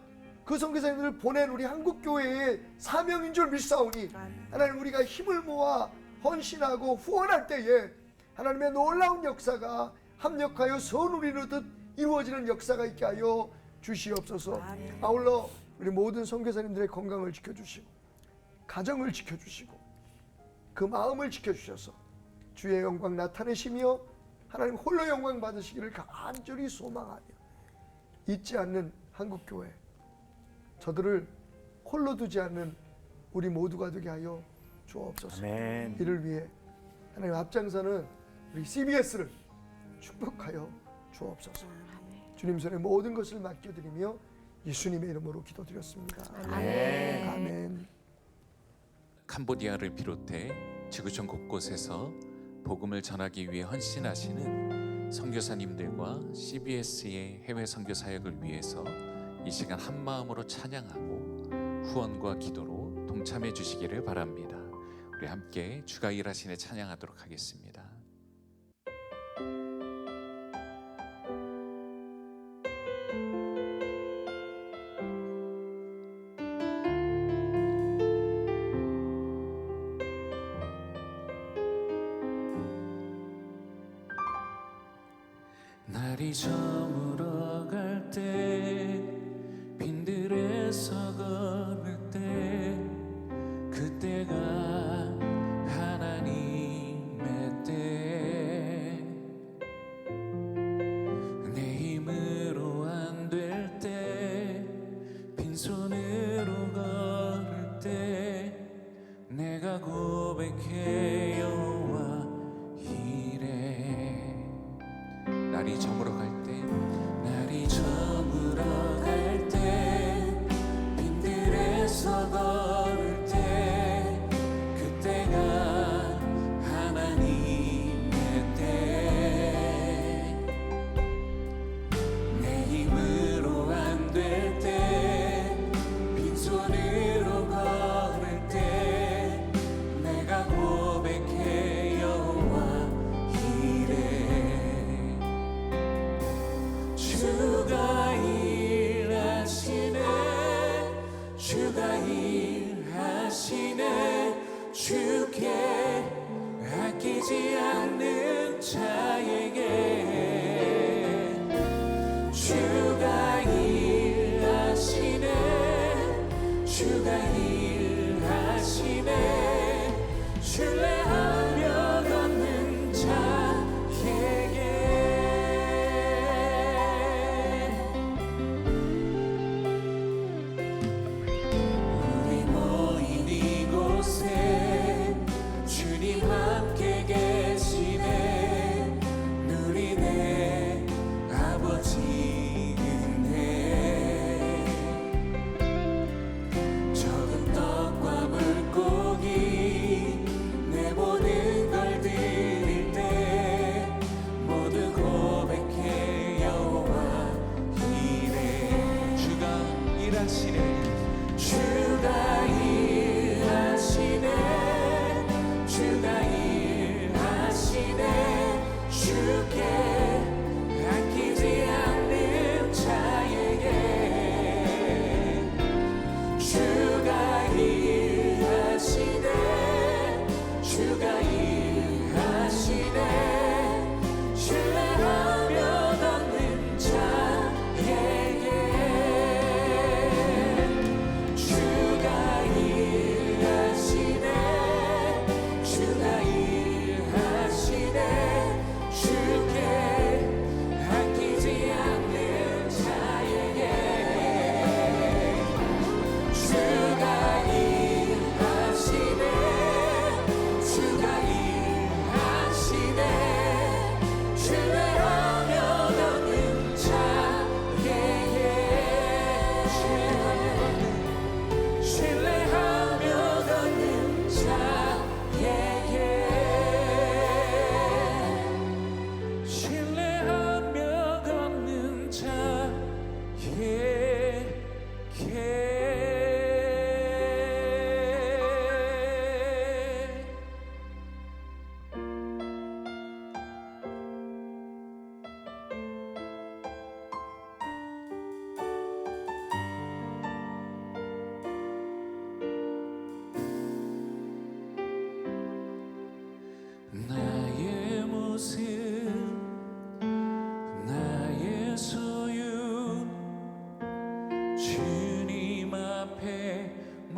그 선교사님들을 보낸 우리 한국교회의 사명인 줄 믿사오니 하나님, 우리가 힘을 모아 헌신하고 후원할 때에 하나님의 놀라운 역사가 합력하여 선을 이루듯 이루어지는 역사가 있게 하여 주시옵소서. 아울러 우리 모든 선교사님들의 건강을 지켜주시고 가정을 지켜주시고 그 마음을 지켜주셔서 주의 영광 나타내시며 하나님 홀로 영광 받으시기를 간절히 소망하며 잊지 않는 한국교회, 저들을 홀로 두지 않는 우리 모두가 되게 하여 주옵소서. 아멘. 이를 위해 하나님 앞장서는 우리 CBS를 축복하여 주옵소서. 주님 손에 모든 것을 맡겨드리며 예수님의 이름으로 기도드렸습니다. 아멘. 아멘. 캄보디아를 비롯해 지구촌 곳곳에서 복음을 전하기 위해 헌신하시는 선교사님들과 CBS의 해외 선교 사역을 위해서 이 시간 한 마음으로 찬양하고 후원과 기도로 동참해 주시기를 바랍니다. 우리 함께 주가 일하시네 찬양하도록 하겠습니다. 날이 저물어 갈 때 빈들에서 걸을 때 그때가 하나님의 때 내 힘으로 안 될 때 빈손으로 걸을 때 내가 고백해 여호와 이래. 날이 저물어 갈 때, 날이 저물어 갈 때, 빈들에서 걸을 때, 그때가 하나님의 때. 내 힘으로 안 될 때, 빈손으로 걸을 때, 내가 고백해 여호와 이래. 주가 일하시네, 주가 일하시네, 주께 아끼지 않는 자에게. 주가 일하시네, 주가 일하시네, 신뢰하며 걷는 자에게. 우리 모인 이곳에 주님 함께 계시네. 누리네 아버지 은혜. 적은 떡과 물고기 내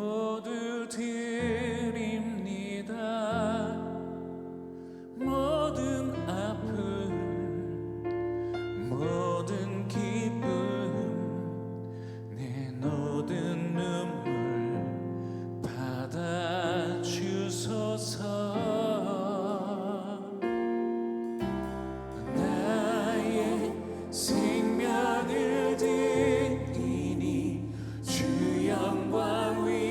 모두 드립니다. 모든 아픔 모든 기쁨 내 모든 눈물 받아주소서. 나의 생명을 드리니 주 영광 위하여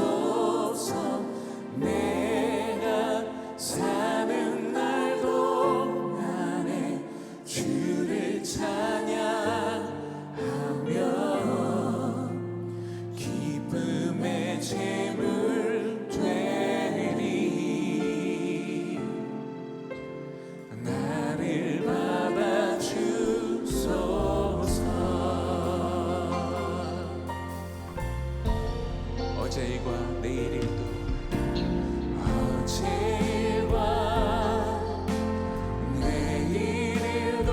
사용하옵소서. 내가 사는 날 동안에 주를 찬양하며 기쁨의 제물 되리. 나를 받아주소서. 어제일과 내일일도 어제와 내일일도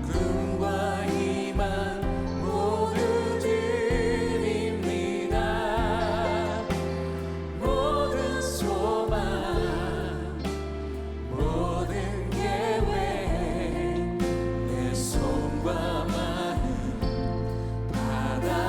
꿈과 희망 모두 드립니다. 모든 소망 모든 계획 내 손과 마음 받아주소서.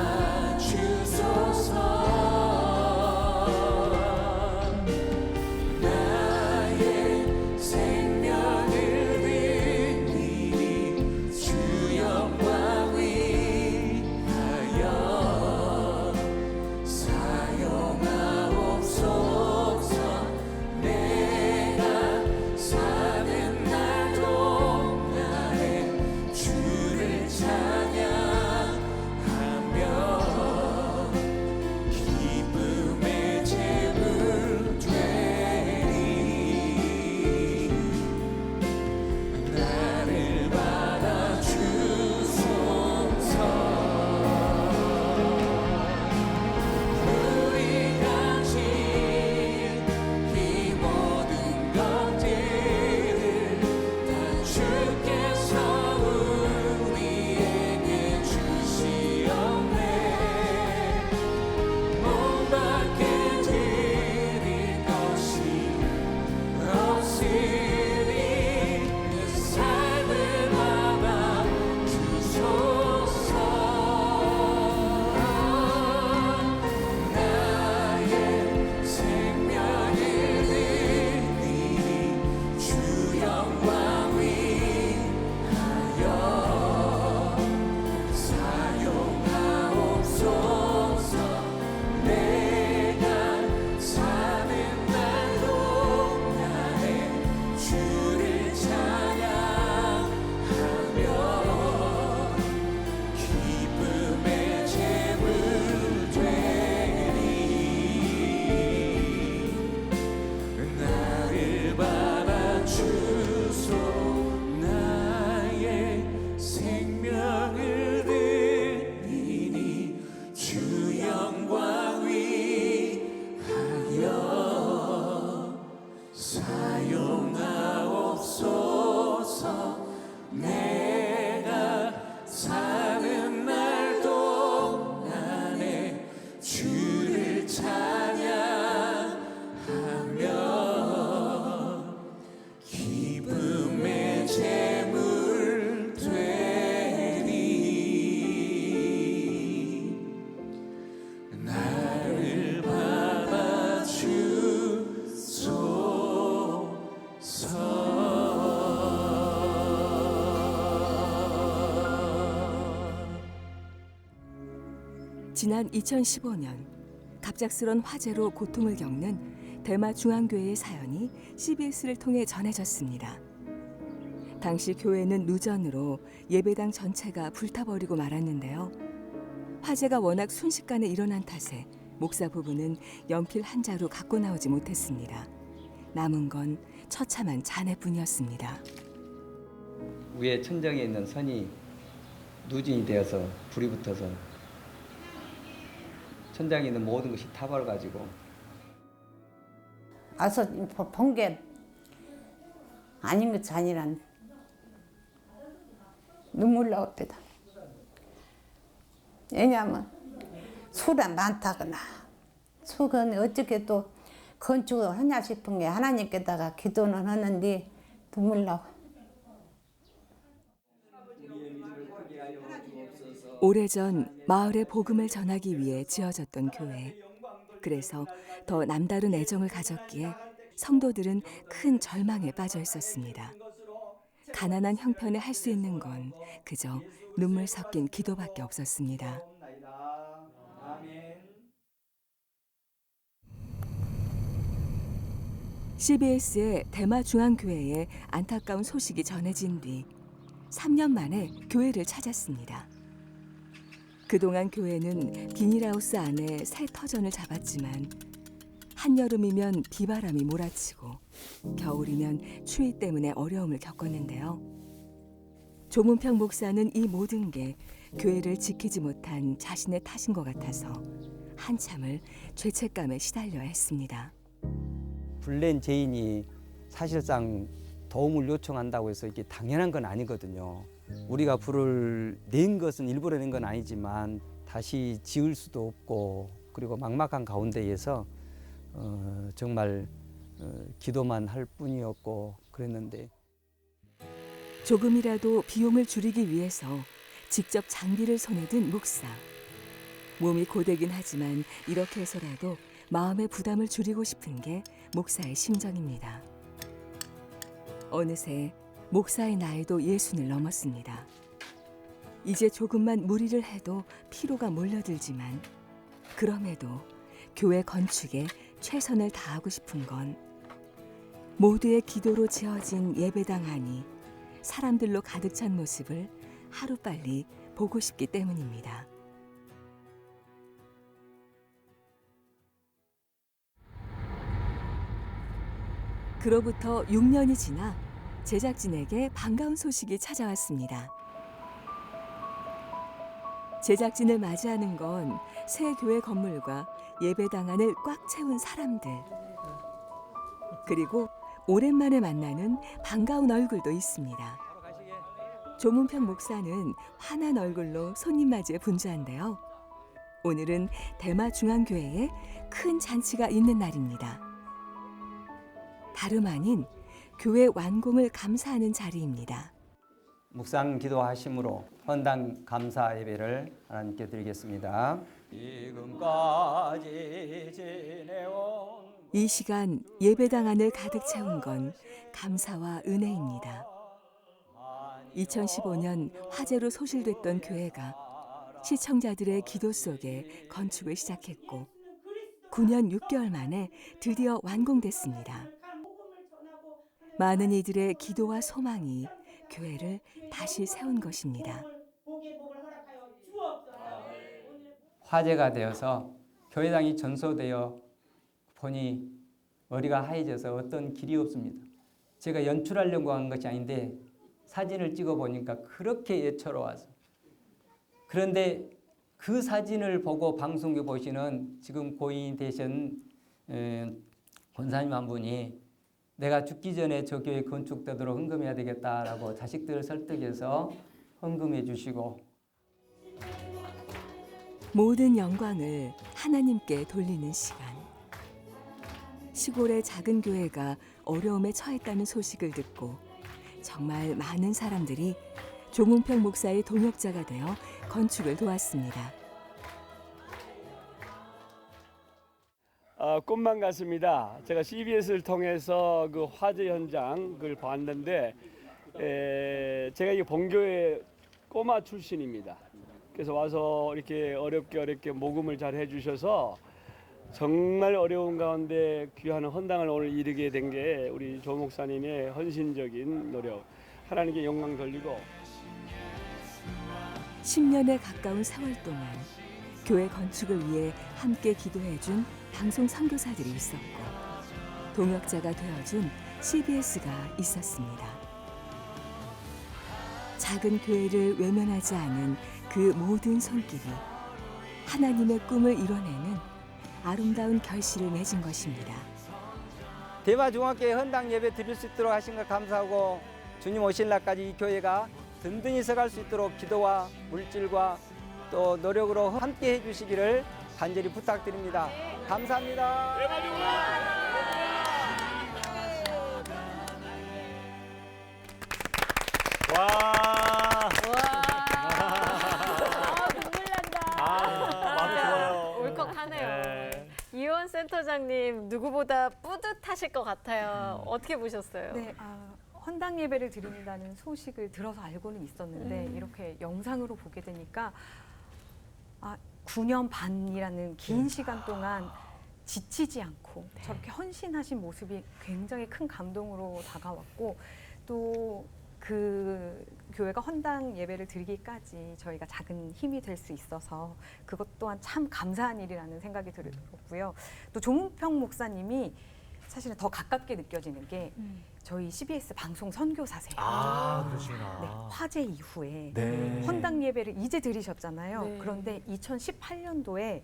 지난 2015년 갑작스런 화재로 고통을 겪는 대마 중앙교회의 사연이 CBS를 통해 전해졌습니다. 당시 교회는 누전으로 예배당 전체가 불타버리고 말았는데요. 화재가 워낙 순식간에 일어난 탓에 목사 부부는 연필 한 자루 갖고 나오지 못했습니다. 남은 건 처참한 잔해뿐이었습니다. 위에 천정에 있는 선이 누진이 되어서 불이 붙어서 천장에 있는 모든 것이 타버려가지고 와서 본 게 아닌 것이 아니란 눈물 나옵니다. 왜냐하면 수가 많다거나 수건 어떻게 또 건축을 하냐 싶은 게 하나님께다가 기도는 하는데 눈물 나와. 오래전 마을에 복음을 전하기 위해 지어졌던 교회. 그래서 더 남다른 애정을 가졌기에 성도들은 큰 절망에 빠져 있었습니다. 가난한 형편에 할 수 있는 건 그저 눈물 섞인 기도밖에 없었습니다. CBS의 대마중앙교회에 안타까운 소식이 전해진 뒤 3년 만에 교회를 찾았습니다. 그동안 교회는 비닐하우스 안에 새 터전을 잡았지만 한여름이면 비바람이 몰아치고 겨울이면 추위 때문에 어려움을 겪었는데요. 조문평 목사는 이 모든 게 교회를 지키지 못한 자신의 탓인 것 같아서 한참을 죄책감에 시달려야 했습니다. 불낸 죄인이 사실상 도움을 요청한다고 해서 이게 당연한 건 아니거든요. 우리가 불을 낸 것은 일부러 낸 건 아니지만 다시 지을 수도 없고 그리고 막막한 가운데에서 정말 기도만 할 뿐이었고 그랬는데 조금이라도 비용을 줄이기 위해서 직접 장비를 손에 든 목사. 몸이 고되긴 하지만 이렇게 해서라도 마음의 부담을 줄이고 싶은 게 목사의 심정입니다. 어느새 목사의 나이도 60을 넘었습니다. 이제 조금만 무리를 해도 피로가 몰려들지만 그럼에도 교회 건축에 최선을 다하고 싶은 건 모두의 기도로 지어진 예배당 안이 사람들로 가득 찬 모습을 하루빨리 보고 싶기 때문입니다. 그로부터 6년이 지나 제작진에게 반가운 소식이 찾아왔습니다. 제작진을 맞이하는 건 새 교회 건물과 예배당 안을 꽉 채운 사람들. 그리고 오랜만에 만나는 반가운 얼굴도 있습니다. 조문평 목사는 환한 얼굴로 손님 맞이에 분주한데요. 오늘은 대마중앙교회에 큰 잔치가 있는 날입니다. 다름 아닌 교회 완공을 감사하는 자리입니다. 묵상 기도하심으로 헌당 감사 예배를 하나님께 드리겠습니다. 지금까지 지내온 이 시간 예배당 안을 가득 채운 건 감사와 은혜입니다. 2015년 화재로 소실됐던 교회가 시청자들의 기도 속에 건축을 시작했고 9년 6개월 만에 드디어 완공됐습니다. 많은 이들의 기도와 소망이 교회를 다시 세운 것입니다. 화제가 되어서 교회당이 전소되어 보니 머리가 하얘져서 어떤 길이 없습니다. 제가 연출하려고 한 것이 아닌데 사진을 찍어 보니까 그렇게 애처로워서 그런데 그 사진을 보고 방송에 보시는 지금 고인이 되신 권사님 한 분이 내가 죽기 전에 저 교회 건축되도록 헌금해야 되겠다라고 자식들을 설득해서 헌금해 주시고 모든 영광을 하나님께 돌리는 시간. 시골의 작은 교회가 어려움에 처했다는 소식을 듣고 정말 많은 사람들이 조문평 목사의 동역자가 되어 건축을 도왔습니다. 꿈만 같습니다. 제가 CBS를 통해서 그 화재 현장을 봤는데 제가 이 본교회 꼬마 출신입니다. 그래서 와서 이렇게 어렵게 모금을 잘 해주셔서 정말 어려운 가운데 귀한 헌당을 오늘 이루게 된 게 우리 조 목사님의 헌신적인 노력, 하나님께 영광 돌리고 10년에 가까운 세월 동안 교회 건축을 위해 함께 기도해준 방송 선교사들이 있었고 동역자가 되어준 CBS가 있었습니다. 작은 교회를 외면하지 않은 그 모든 손길이 하나님의 꿈을 이뤄내는 아름다운 결실을 맺은 것입니다. 대마중앙교회 헌당 예배 드릴 수 있도록 하신 것 감사하고 주님 오실 날까지 이 교회가 든든히 서갈 수 있도록 기도와 물질과 또 노력으로 함께 해주시기를 간절히 부탁드립니다. 감사합니다. 와. 눈물 난다. 마음 좋아요. 울컥하네요. 네. 이원 센터장님 누구보다 뿌듯하실 것 같아요. 어떻게 보셨어요? 네, 헌당 예배를 드린다는 소식을 들어서 알고는 있었는데 이렇게 영상으로 보게 되니까 9년 반이라는 긴 시간 동안 지치지 않고 저렇게 헌신하신 모습이 굉장히 큰 감동으로 다가왔고 또 그 교회가 헌당 예배를 드리기까지 저희가 작은 힘이 될 수 있어서 그것 또한 참 감사한 일이라는 생각이 들었고요. 또 조문평 목사님이 사실은 더 가깝게 느껴지는 게 저희 CBS 방송 선교사세요. 그러시구나. 네, 화재 이후에 네. 헌당 예배를 이제 들으셨잖아요. 네. 그런데 2018년도에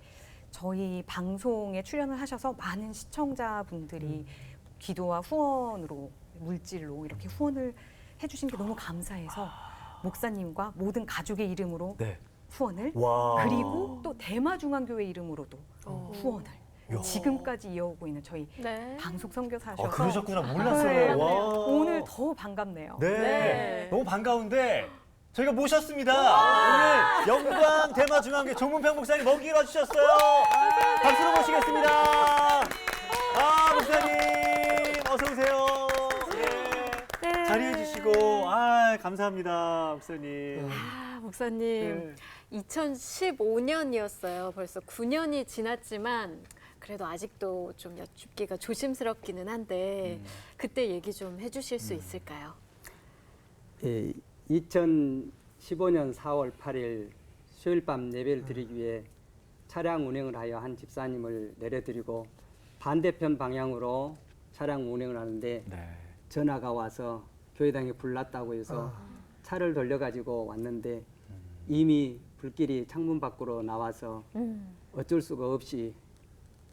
저희 방송에 출연을 하셔서 많은 시청자분들이 기도와 후원으로 물질로 이렇게 후원을 해주신 게 너무 감사해서 목사님과 모든 가족의 이름으로 네. 후원을 와. 그리고 또 대마중앙교회 이름으로도 후원을 야. 지금까지 이어오고 있는 저희 네. 방송 선교사셔서 그러셨구나. 몰랐어요. 네. 와. 오늘 더 반갑네요. 네. 너무 반가운데 저희가 모셨습니다. 오늘 영광 대마중앙교회 조문평 목사님 먼 길 와주셨어요. 박수로 모시겠습니다. 목사님 어서 오세요. 자리해 주시고 감사합니다, 목사님. 목사님 2015년이었어요. 벌써 9년이 지났지만 그래도 아직도 좀 여쭙기가 조심스럽기는 한데 그때 얘기 좀 해주실 수 있을까요? 예, 2015년 4월 8일 수요일 밤 예배를 드리기 위해 차량 운행을 하여 한 집사님을 내려드리고 반대편 방향으로 차량 운행을 하는데 전화가 와서 교회당에 불났다고 해서 차를 돌려가지고 왔는데 이미 불길이 창문 밖으로 나와서 어쩔 수가 없이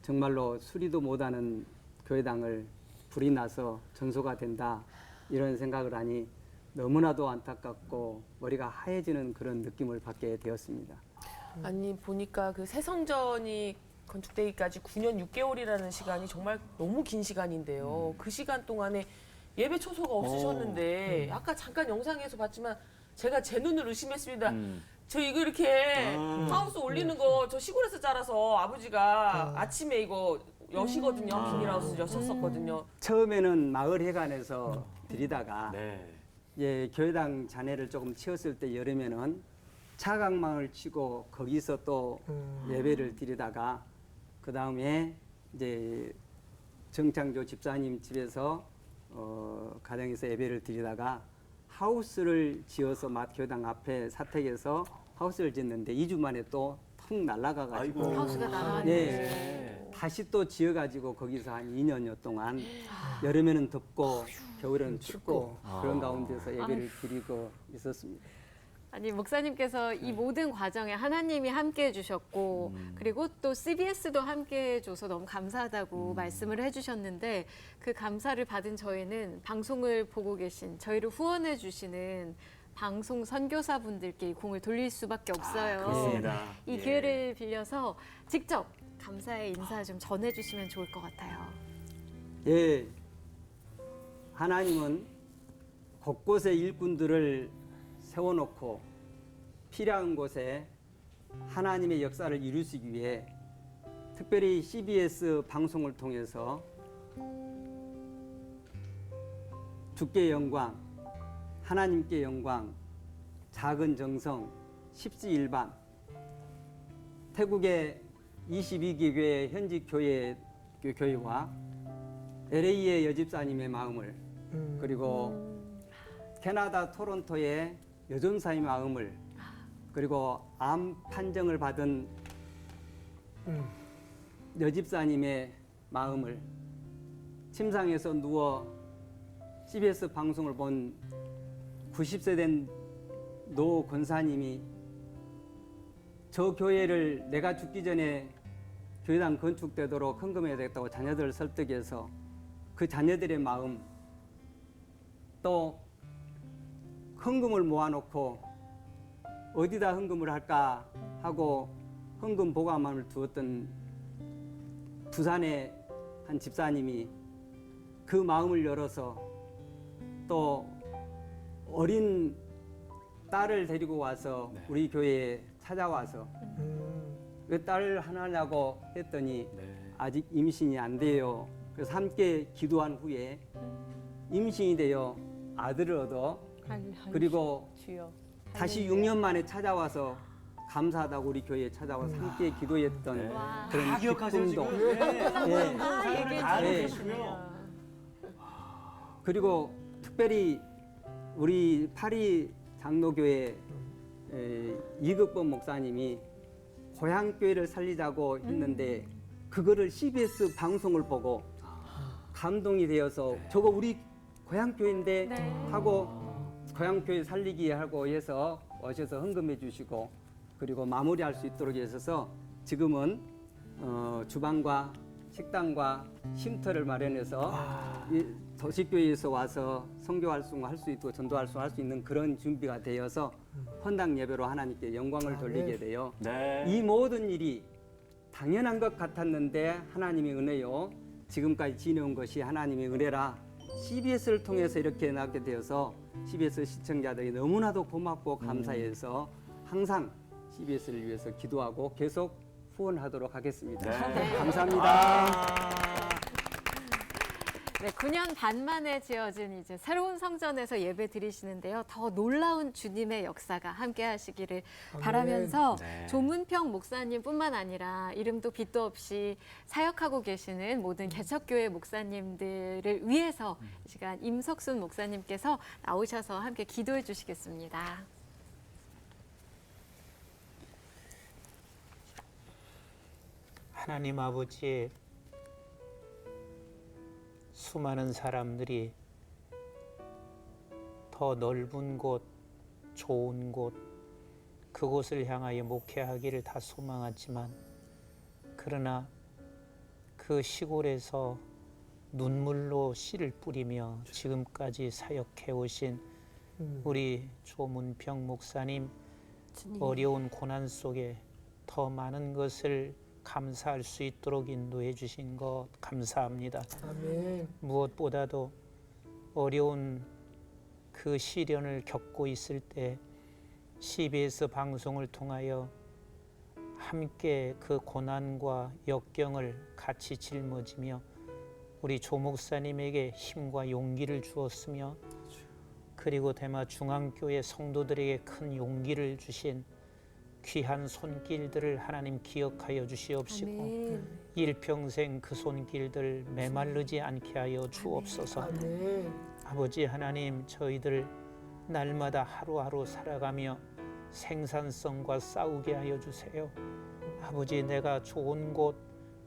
정말로 수리도 못하는 교회당을 불이 나서 전소가 된다 이런 생각을 하니 너무나도 안타깝고 머리가 하얘지는 그런 느낌을 받게 되었습니다. 아니 보니까 그 새성전이 건축되기까지 9년 6개월이라는 시간이 정말 너무 긴 시간인데요. 그 시간 동안에 예배 초소가 없으셨는데 아까 잠깐 영상에서 봤지만 제가 제 눈을 의심했습니다. 저 이거 이렇게 하우스 올리는 거 저 시골에서 자라서 아버지가 아침에 이거 여시거든요. 비닐하우스 여셨었거든요. 처음에는 마을 회관에서 드리다가 예, 교회당 잔해를 조금 치웠을 때 여름에는 차각망을 치고 거기서 또 예배를 드리다가 그 다음에 이제 정창조 집사님 집에서 가정에서 예배를 드리다가 하우스를 지어서 교회당 앞에 사택에서 하우스를 짓는데 2주 만에 또 툭 날아가가지고 하우스가 날아가네. 네, 다시 또 지어가지고 거기서 한 2년여 동안 여름에는 덥고 겨울에는 춥고 그런 가운데서 예배를 드리고 있었습니다. 아니 목사님께서 이 모든 과정에 하나님이 함께 해주셨고 그리고 또 CBS도 함께 해줘서 너무 감사하다고 말씀을 해주셨는데 그 감사를 받은 저희는 방송을 보고 계신 저희를 후원해 주시는 방송 선교사분들께 이 공을 돌릴 수밖에 없어요. 그렇습니다. 이 기회를 빌려서 직접 감사의 인사 좀 전해주시면 좋을 것 같아요. 예, 하나님은 곳곳에 일꾼들을 세워놓고 필요한 곳에 하나님의 역사를 이루시기 위해 특별히 CBS 방송을 통해서 주께 영광, 하나님께 영광, 작은 정성, 십시일반, 태국의 22개 교회 현직 교회와 LA의 여집사님의 마음을 그리고 캐나다 토론토의 여전사의 마음을 그리고 암 판정을 받은 여집사님의 마음을 침상에서 누워 CBS 방송을 본 90세 된 노 권사님이 저 교회를 내가 죽기 전에 교회당 건축되도록 헌금해야 되겠다고 자녀들을 설득해서 그 자녀들의 마음 또 헌금을 모아놓고 어디다 헌금을 할까 하고 헌금 보관함을 두었던 부산의 한 집사님이 그 마음을 열어서 또 어린 딸을 데리고 와서 우리 교회에 찾아와서 왜 딸 하나냐고 했더니 아직 임신이 안 돼요. 그래서 함께 기도한 후에 임신이 되어 아들을 얻어 그리고 다시 6년 만에 찾아와서 감사하다고 우리 교회에 찾아와서 함께 기도했던 그런 기쁨도 그리고 특별히 우리 파리 장로교회 이극범 목사님이 고향교회를 살리자고 했는데 그거를 CBS 방송을 보고 감동이 되어서 저거 우리 고향교회인데 하고 고향교회 살리기 하고 해서 오셔서 헌금해 주시고 그리고 마무리할 수 있도록 해서 지금은 주방과 식당과 쉼터를 마련해서 이 도시교회에서 와서 선교 활동을 할 수 있고 전도 활동을 할 수 있는 그런 준비가 되어서 헌당 예배로 하나님께 영광을 돌리게 되어 이 모든 일이 당연한 것 같았는데 하나님의 은혜요. 지금까지 지내온 것이 하나님의 은혜라 CBS를 통해서 이렇게 나게 되어서 CBS 시청자들이 너무나도 고맙고 감사해서 항상 CBS를 위해서 기도하고 계속 후원하도록 하겠습니다. 감사합니다. 네, 9년 반 만에 지어진 이제 새로운 성전에서 예배 드리시는데요. 더 놀라운 주님의 역사가 함께 하시기를 바라면서 조문평 목사님뿐만 아니라 이름도 빛도 없이 사역하고 계시는 모든 개척교회 목사님들을 위해서 이 시간 임석순 목사님께서 나오셔서 함께 기도해 주시겠습니다. 하나님 아버지, 수많은 사람들이 더 넓은 곳, 좋은 곳, 그곳을 향하여 목회하기를 다 소망하지만 그러나 그 시골에서 눈물로 씨를 뿌리며 지금까지 사역해 오신 우리 조문평 목사님 어려운 고난 속에 더 많은 것을 감사할 수 있도록 인도해 주신 것 감사합니다. 아멘. 무엇보다도 어려운 그 시련을 겪고 있을 때 CBS 방송을 통하여 함께 그 고난과 역경을 같이 짊어지며 우리 조 목사님에게 힘과 용기를 주었으며 그리고 대마 중앙교회 성도들에게 큰 용기를 주신 귀한 손길들을 하나님 기억하여 주시옵시고 아멘. 일평생 그 손길들 메마르지 않게 하여 주옵소서. 아멘. 아버지 하나님, 저희들 날마다 하루하루 살아가며 생산성과 싸우게 하여 주세요. 아버지, 내가 좋은 곳,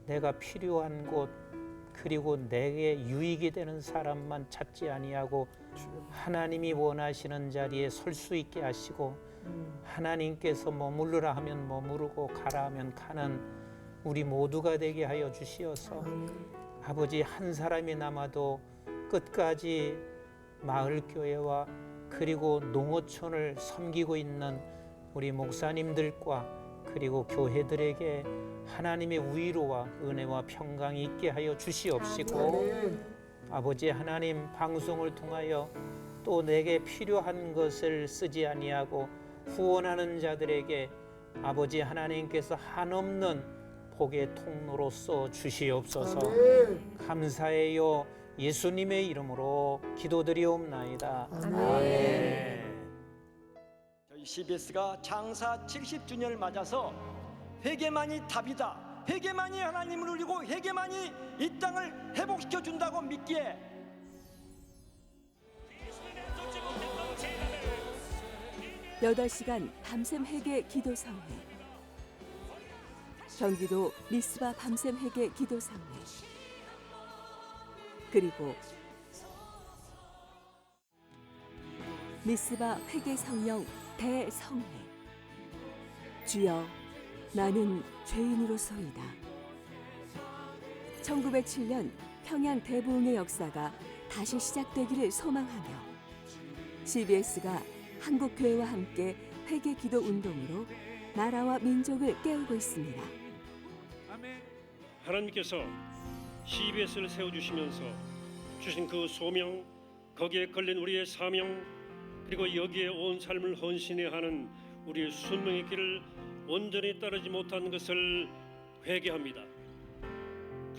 내가 필요한 곳, 그리고 내게 유익이 되는 사람만 찾지 아니하고 하나님이 원하시는 자리에 설 수 있게 하시고 하나님께서 머무르라 하면 머무르고 가라 하면 가는 우리 모두가 되게 하여 주시어서 아버지, 한 사람이 남아도 끝까지 마을교회와 그리고 농어촌을 섬기고 있는 우리 목사님들과 그리고 교회들에게 하나님의 위로와 은혜와 평강이 있게 하여 주시옵시고 아버지 하나님, 방송을 통하여 또 내게 필요한 것을 쓰지 아니하고 후원하는 자들에게 아버지 하나님께서 한없는 복의 통로로 써 주시옵소서. 감사해요. 예수님의 이름으로 기도드리옵나이다. 아멘. 저희 CBS가 장사 70주년을 맞아서 회개만이 답이다, 회개만이 하나님을 울리고 회개만이 이 땅을 회복시켜 준다고 믿기에 8시간 밤샘 회개 기도성회, 경기도 미스바 밤샘 회개 기도성회, 그리고 미스바 회개성령 대성회. 주여, 나는 죄인으로서이다. 1907년 평양 대부흥의 역사가 다시 시작되기를 소망하며 CBS가 한국교회와 함께 회개 기도 운동으로 나라와 민족을 깨우고 있습니다. 하나님께서 CBS를 세워주시면서 주신 그 소명, 거기에 걸린 우리의 사명, 그리고 여기에 온 삶을 헌신해야 하는 우리의 순명의 길을 온전히 따르지 못한 것을 회개합니다.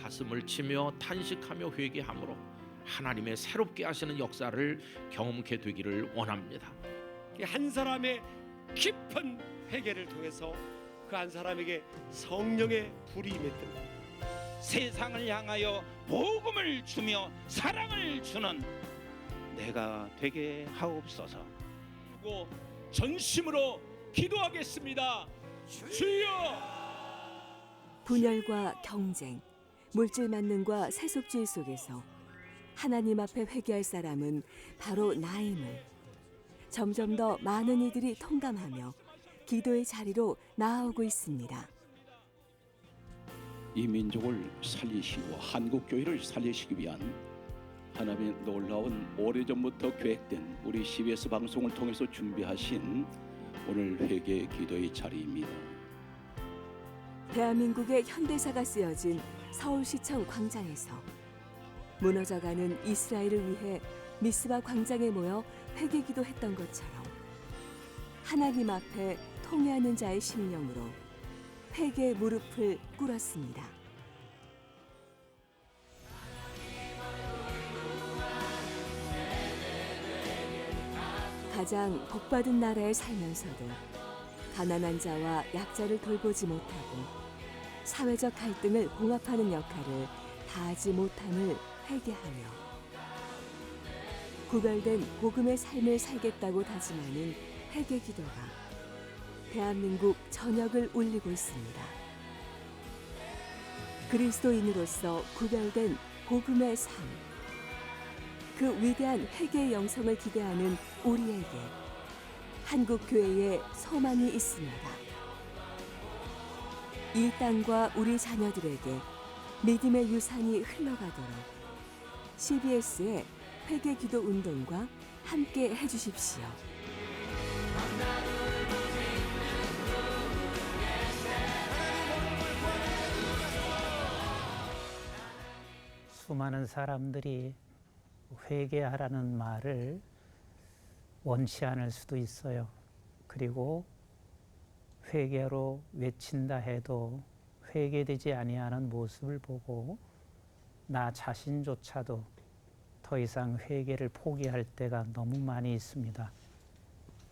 가슴을 치며 탄식하며 회개함으로 하나님의 새롭게 하시는 역사를 경험케 되기를 원합니다. 한 사람의 깊은 회개를 통해서 그 한 사람에게 성령의 불이 임했던 세상을 향하여 복음을 주며 사랑을 주는 내가 되게 하옵소서. 그리고 전심으로 기도하겠습니다. 주여! 분열과 경쟁, 물질 만능과 세속주의 속에서 하나님 앞에 회개할 사람은 바로 나임을 점점 더 많은 이들이 통감하며 기도의 자리로 나아오고 있습니다. 이 민족을 살리시고 한국교회를 살리시기 위한 하나님의 놀라운 오래전부터 계획된 우리 CBS 방송을 통해서 준비하신 오늘 회개 기도의 자리입니다. 대한민국의 현대사가 쓰여진 서울시청 광장에서 무너져가는 이스라엘을 위해 미스바 광장에 모여 회개 기도했던 것처럼 하나님 앞에 통회하는 자의 심령으로 회개의 무릎을 꿇었습니다. 가장 복받은 나라에 살면서도 가난한 자와 약자를 돌보지 못하고 사회적 갈등을 봉합하는 역할을 다하지 못함을 회개하며 구별된 복음의 삶을 살겠다고 다짐하는 회개 기도가 대한민국 전역을 울리고 있습니다. 그리스도인으로서 구별된 복음의 삶, 그 위대한 회개의 영성을 기대하는 우리에게 한국교회의 소망이 있습니다. 이 땅과 우리 자녀들에게 믿음의 유산이 흘러가도록 CBS의 회개 기도 운동과 함께 해주십시오. 수많은 사람들이 회개하라는 말을 원치 않을 수도 있어요. 그리고 회개로 외친다 해도 회개되지 아니하는 모습을 보고 나 자신조차도 더 이상 회개를 포기할 때가 너무 많이 있습니다.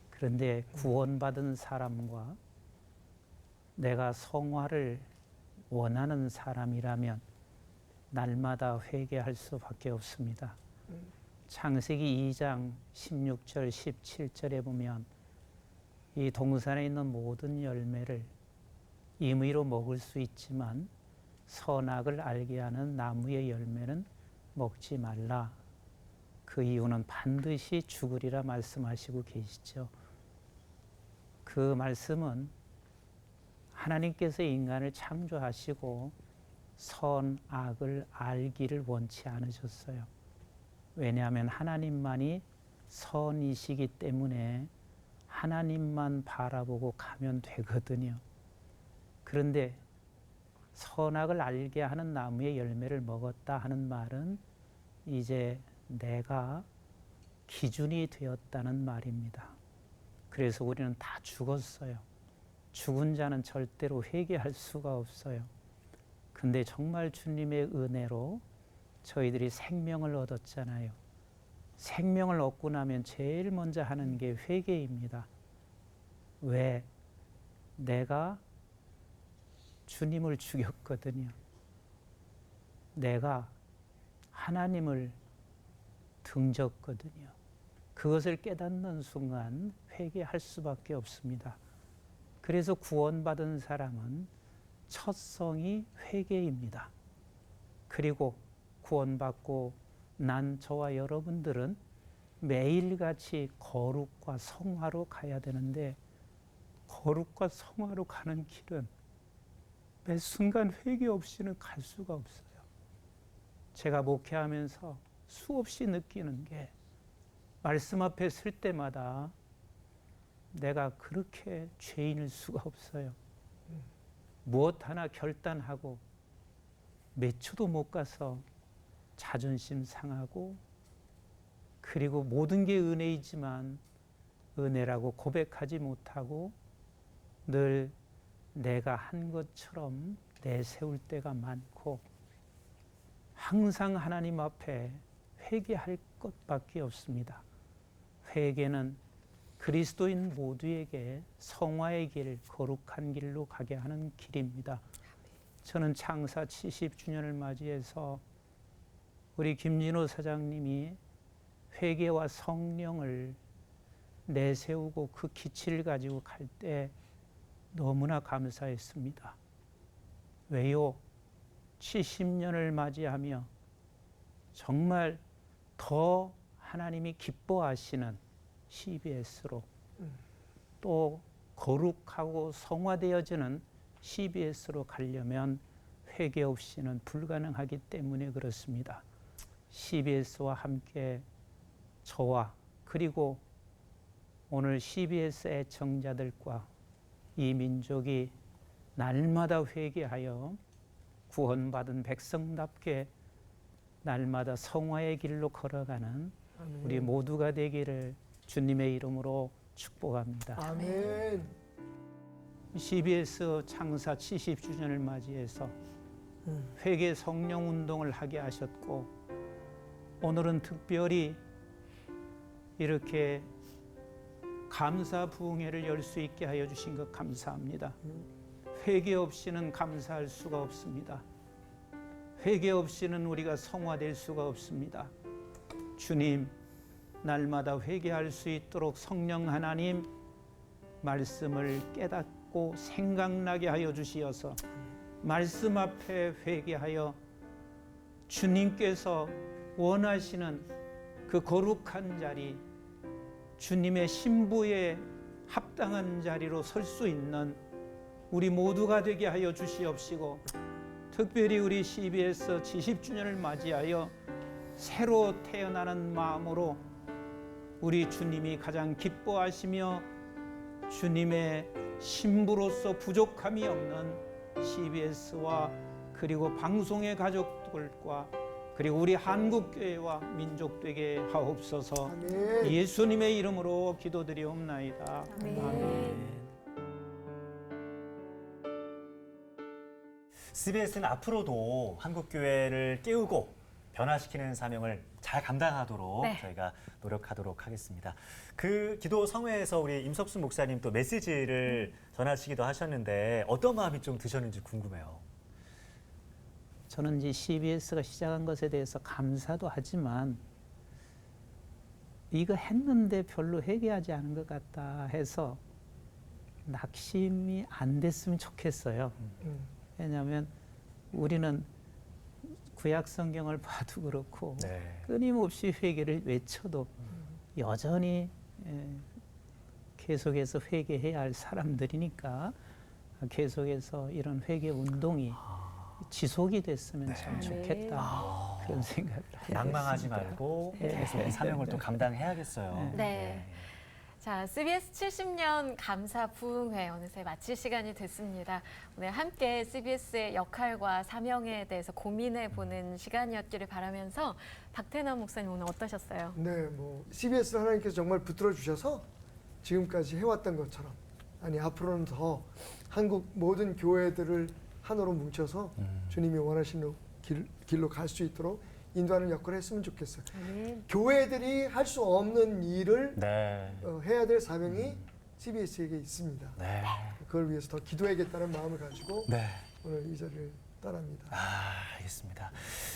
그런데 구원받은 사람과 내가 성화를 원하는 사람이라면 날마다 회개할 수밖에 없습니다. 창세기 2장 16절 17절에 보면 이 동산에 있는 모든 열매를 임의로 먹을 수 있지만 선악을 알게 하는 나무의 열매는 먹지 말라. 그 이유는 반드시 죽으리라 말씀하시고 계시죠. 그 말씀은 하나님께서 인간을 창조하시고 선악을 알기를 원치 않으셨어요. 왜냐하면 하나님만이 선이시기 때문에 하나님만 바라보고 가면 되거든요. 그런데 선악을 알게 하는 나무의 열매를 먹었다 하는 말은 이제 내가 기준이 되었다는 말입니다. 그래서 우리는 다 죽었어요. 죽은 자는 절대로 회개할 수가 없어요. 근데 정말 주님의 은혜로 저희들이 생명을 얻었잖아요. 생명을 얻고 나면 제일 먼저 하는 게 회개입니다. 왜? 내가 주님을 죽였거든요. 내가 하나님을 등졌거든요. 그것을 깨닫는 순간 회개할 수밖에 없습니다. 그래서 구원받은 사람은 첫 성이 회개입니다. 그리고 구원받고 난 저와 여러분들은 매일같이 거룩과 성화로 가야 되는데 거룩과 성화로 가는 길은 매 순간 회개 없이는 갈 수가 없어요. 제가 목회하면서 수없이 느끼는 게 말씀 앞에 설 때마다 내가 그렇게 죄인일 수가 없어요. 무엇 하나 결단하고 몇 초도 못 가서 자존심 상하고, 그리고 모든 게 은혜이지만 은혜라고 고백하지 못하고 늘 내가 한 것처럼 내세울 때가 많고, 항상 하나님 앞에 회개할 것밖에 없습니다. 회개는 그리스도인 모두에게 성화의 길, 거룩한 길로 가게 하는 길입니다. 저는 창사 70주년을 맞이해서 우리 김진호 사장님이 회개와 성령을 내세우고 그 기치를 가지고 갈 때 너무나 감사했습니다. 왜요? 70년을 맞이하며 정말 더 하나님이 기뻐하시는 CBS로, 또 거룩하고 성화되어지는 CBS로 가려면 회개 없이는 불가능하기 때문에 그렇습니다. CBS와 함께 저와 그리고 오늘 CBS 애청자들과 이 민족이 날마다 회개하여 구원받은 백성답게 날마다 성화의 길로 걸어가는 우리 모두가 되기를 주님의 이름으로 축복합니다. 아멘. CBS 창사 70주년을 맞이해서 회개 성령 운동을 하게 하셨고, 오늘은 특별히 이렇게 감사 부흥회를 열 수 있게 하여 주신 것 감사합니다. 회개 없이는 감사할 수가 없습니다. 회개 없이는 우리가 성화될 수가 없습니다. 주님, 날마다 회개할 수 있도록 성령 하나님 말씀을 깨닫고 생각나게 하여 주시어서 말씀 앞에 회개하여 주님께서 원하시는 그 거룩한 자리, 주님의 신부에 합당한 자리로 설 수 있는 우리 모두가 되게 하여 주시옵시고, 특별히 우리 CBS 70주년을 맞이하여 새로 태어나는 마음으로 우리 주님이 가장 기뻐하시며 주님의 신부로서 부족함이 없는 CBS와 그리고 방송의 가족들과 그리고 우리 한국교회와 민족 되게 하옵소서. 아멘. 예수님의 이름으로 기도드리옵나이다. 아멘. CBS는 앞으로도 한국교회를 깨우고 변화시키는 사명을 잘 감당하도록 저희가 노력하도록 하겠습니다. 그 기도 성회에서 우리 임석순 목사님 또 메시지를 전하시기도 하셨는데 어떤 마음이 좀 드셨는지 궁금해요. 저는 이제 CBS가 시작한 것에 대해서 감사도 하지만 이거 했는데 별로 회개하지 않은 것 같다 해서 낙심이 안 됐으면 좋겠어요. 왜냐하면 우리는 구약 성경을 봐도 그렇고 끊임없이 회개를 외쳐도 여전히 계속해서 회개해야 할 사람들이니까 계속해서 이런 회개 운동이 지속이 됐으면 참 좋겠다 그런 생각을 낭망하지 말고 계속 사명을 또 감당해야겠어요. 자, CBS 70년 감사 부흥회 어느새 마칠 시간이 됐습니다. 오늘 함께 CBS의 역할과 사명에 대해서 고민해 보는 시간이었기를 바라면서 박태남 목사님 오늘 어떠셨어요? 네, 뭐 CBS를 하나님께서 정말 붙들어 주셔서 지금까지 해왔던 것처럼, 아니 앞으로는 더 한국 모든 교회들을 하나로 뭉쳐서 주님이 원하시는 길로 갈 수 있도록 인도하는 역할을 했으면 좋겠어요. 교회들이 할 수 없는 일을 해야 될 사명이 CBS에게 있습니다. 그걸 위해서 더 기도해야겠다는 마음을 가지고 오늘 이 자리를 떠납니다. 알겠습니다.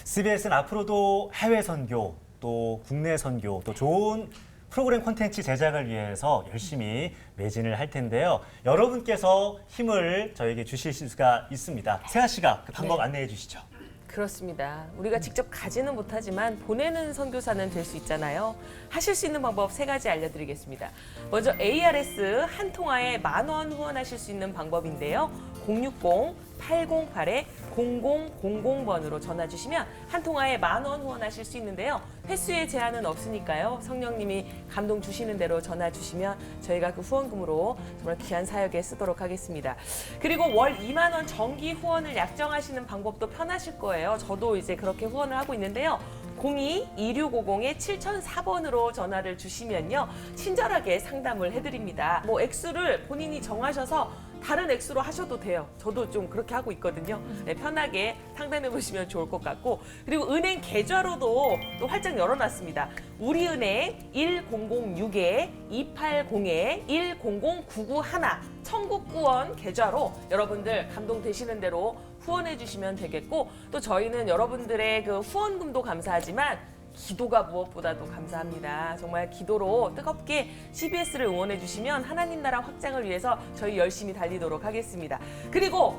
CBS는 앞으로도 해외 선교, 또 국내 선교, 또 좋은 프로그램 콘텐츠 제작을 위해서 열심히 매진을 할 텐데요. 여러분께서 힘을 저에게 주실 수가 있습니다. 세아 씨가 그 방법 안내해 주시죠. 그렇습니다. 우리가 직접 가지는 못하지만 보내는 선교사는 될 수 있잖아요. 하실 수 있는 방법 3가지 알려드리겠습니다. 먼저 ARS 한 통화에 10,000원 후원하실 수 있는 방법인데요. 060-808-0000번으로 전화 주시면 한 통화에 10,000원 후원하실 수 있는데요. 횟수에 제한은 없으니까요. 성령님이 감동 주시는 대로 전화 주시면 저희가 그 후원금으로 정말 귀한 사역에 쓰도록 하겠습니다. 그리고 월 2만 원 정기 후원을 약정하시는 방법도 편하실 거예요. 저도 이제 그렇게 후원을 하고 있는데요. 02-2650-7004번으로 전화를 주시면요. 친절하게 상담을 해드립니다. 뭐 액수를 본인이 정하셔서 다른 액수로 하셔도 돼요. 저도 좀 그렇게 하고 있거든요. 네, 편하게 상담해 보시면 좋을 것 같고, 그리고 은행 계좌로도 또 활짝 열어놨습니다. 우리은행 1006-280-1009991 청국구원 계좌로 여러분들 감동되시는 대로 후원해 주시면 되겠고, 또 저희는 여러분들의 그 후원금도 감사하지만 기도가 무엇보다도 감사합니다. 정말 기도로 뜨겁게 CBS를 응원해 주시면 하나님 나라 확장을 위해서 저희 열심히 달리도록 하겠습니다. 그리고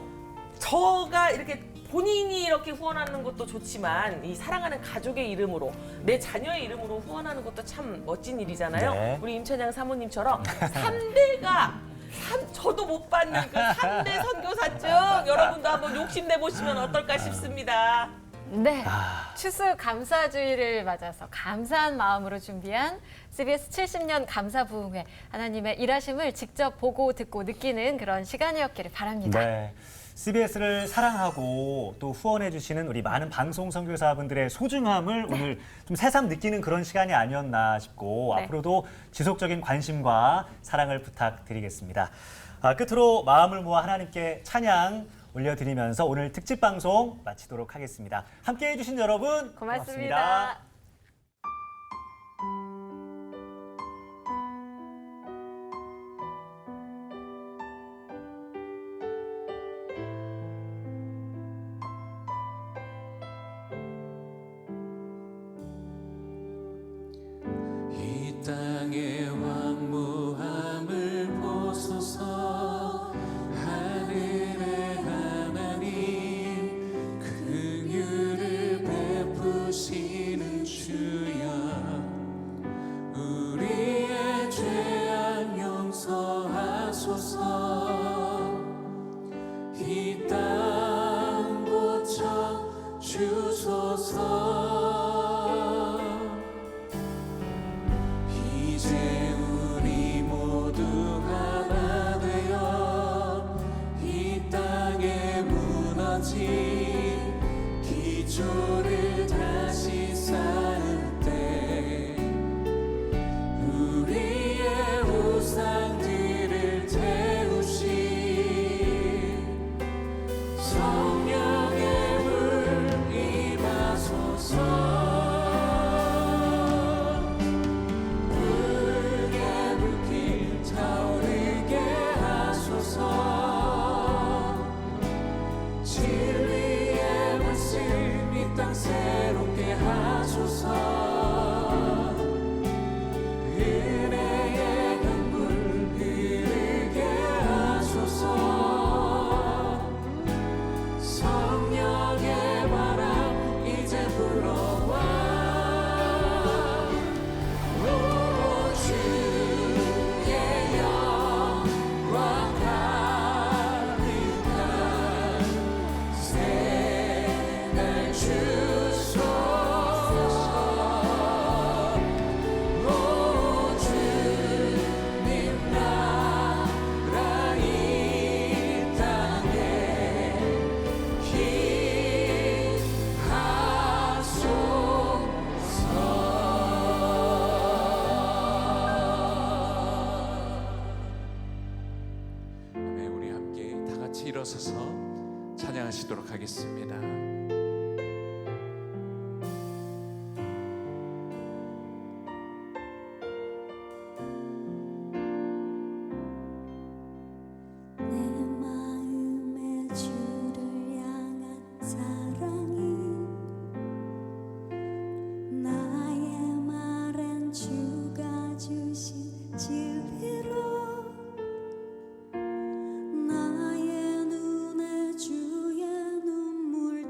저가 이렇게 본인이 이렇게 후원하는 것도 좋지만 이 사랑하는 가족의 이름으로, 내 자녀의 이름으로 후원하는 것도 참 멋진 일이잖아요. 네. 우리 임천양 사모님처럼 3대가 저도 못 받는 그 3대 선교사증 여러분도 한번 욕심내 보시면 어떨까 싶습니다. 네, 추수 감사주의를 맞아서 감사한 마음으로 준비한 CBS 70년 감사부흥회, 하나님의 일하심을 직접 보고 듣고 느끼는 그런 시간이었기를 바랍니다. 네. CBS를 사랑하고 또 후원해 주시는 우리 많은 방송 선교사분들의 소중함을 오늘 좀 새삼 느끼는 그런 시간이 아니었나 싶고, 네. 앞으로도 지속적인 관심과 사랑을 부탁드리겠습니다. 끝으로 마음을 모아 하나님께 찬양 올려드리면서 오늘 특집 방송 마치도록 하겠습니다. 함께해 주신 여러분 고맙습니다. 이 땅의 왕무함을 보소서. 하늘의 하나님 긍휼을 베푸시는 주여, 우리의 죄악 용서하소서. 이 땅 고쳐 주소서. 이제 우리 모두 하나 되어 이 땅에 무너진 기초를 다시 쌓을 때, 우리의 우상들을 태우신 성령의 물 임하소서. 진리의 말씀 이 땅 새롭게 하소서. 은혜의 강물 흐르게 하소서. 성령의 바람 이제 불어와. 오 주의 영광 우리 함께 다 같이 일어서서 찬양하시도록 하겠습니다. 나의 눈에 주의 눈물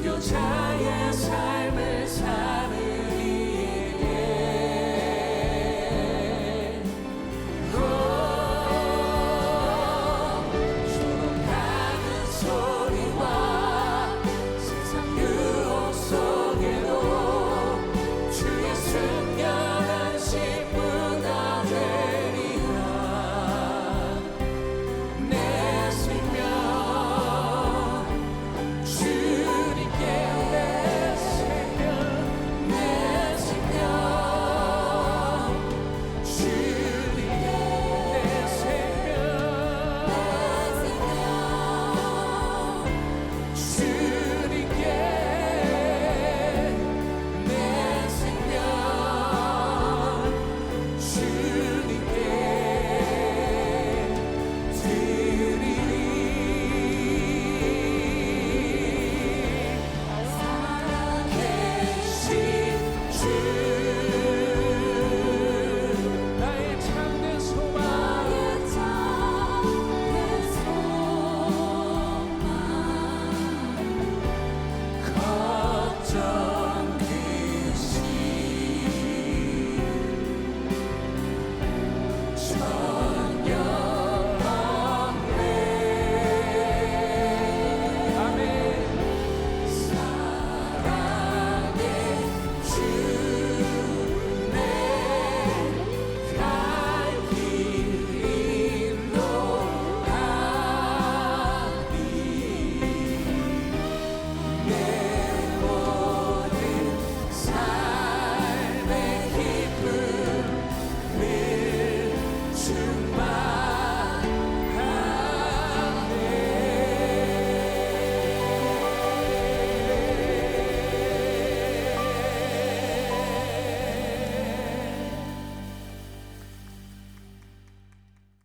선교자의 삶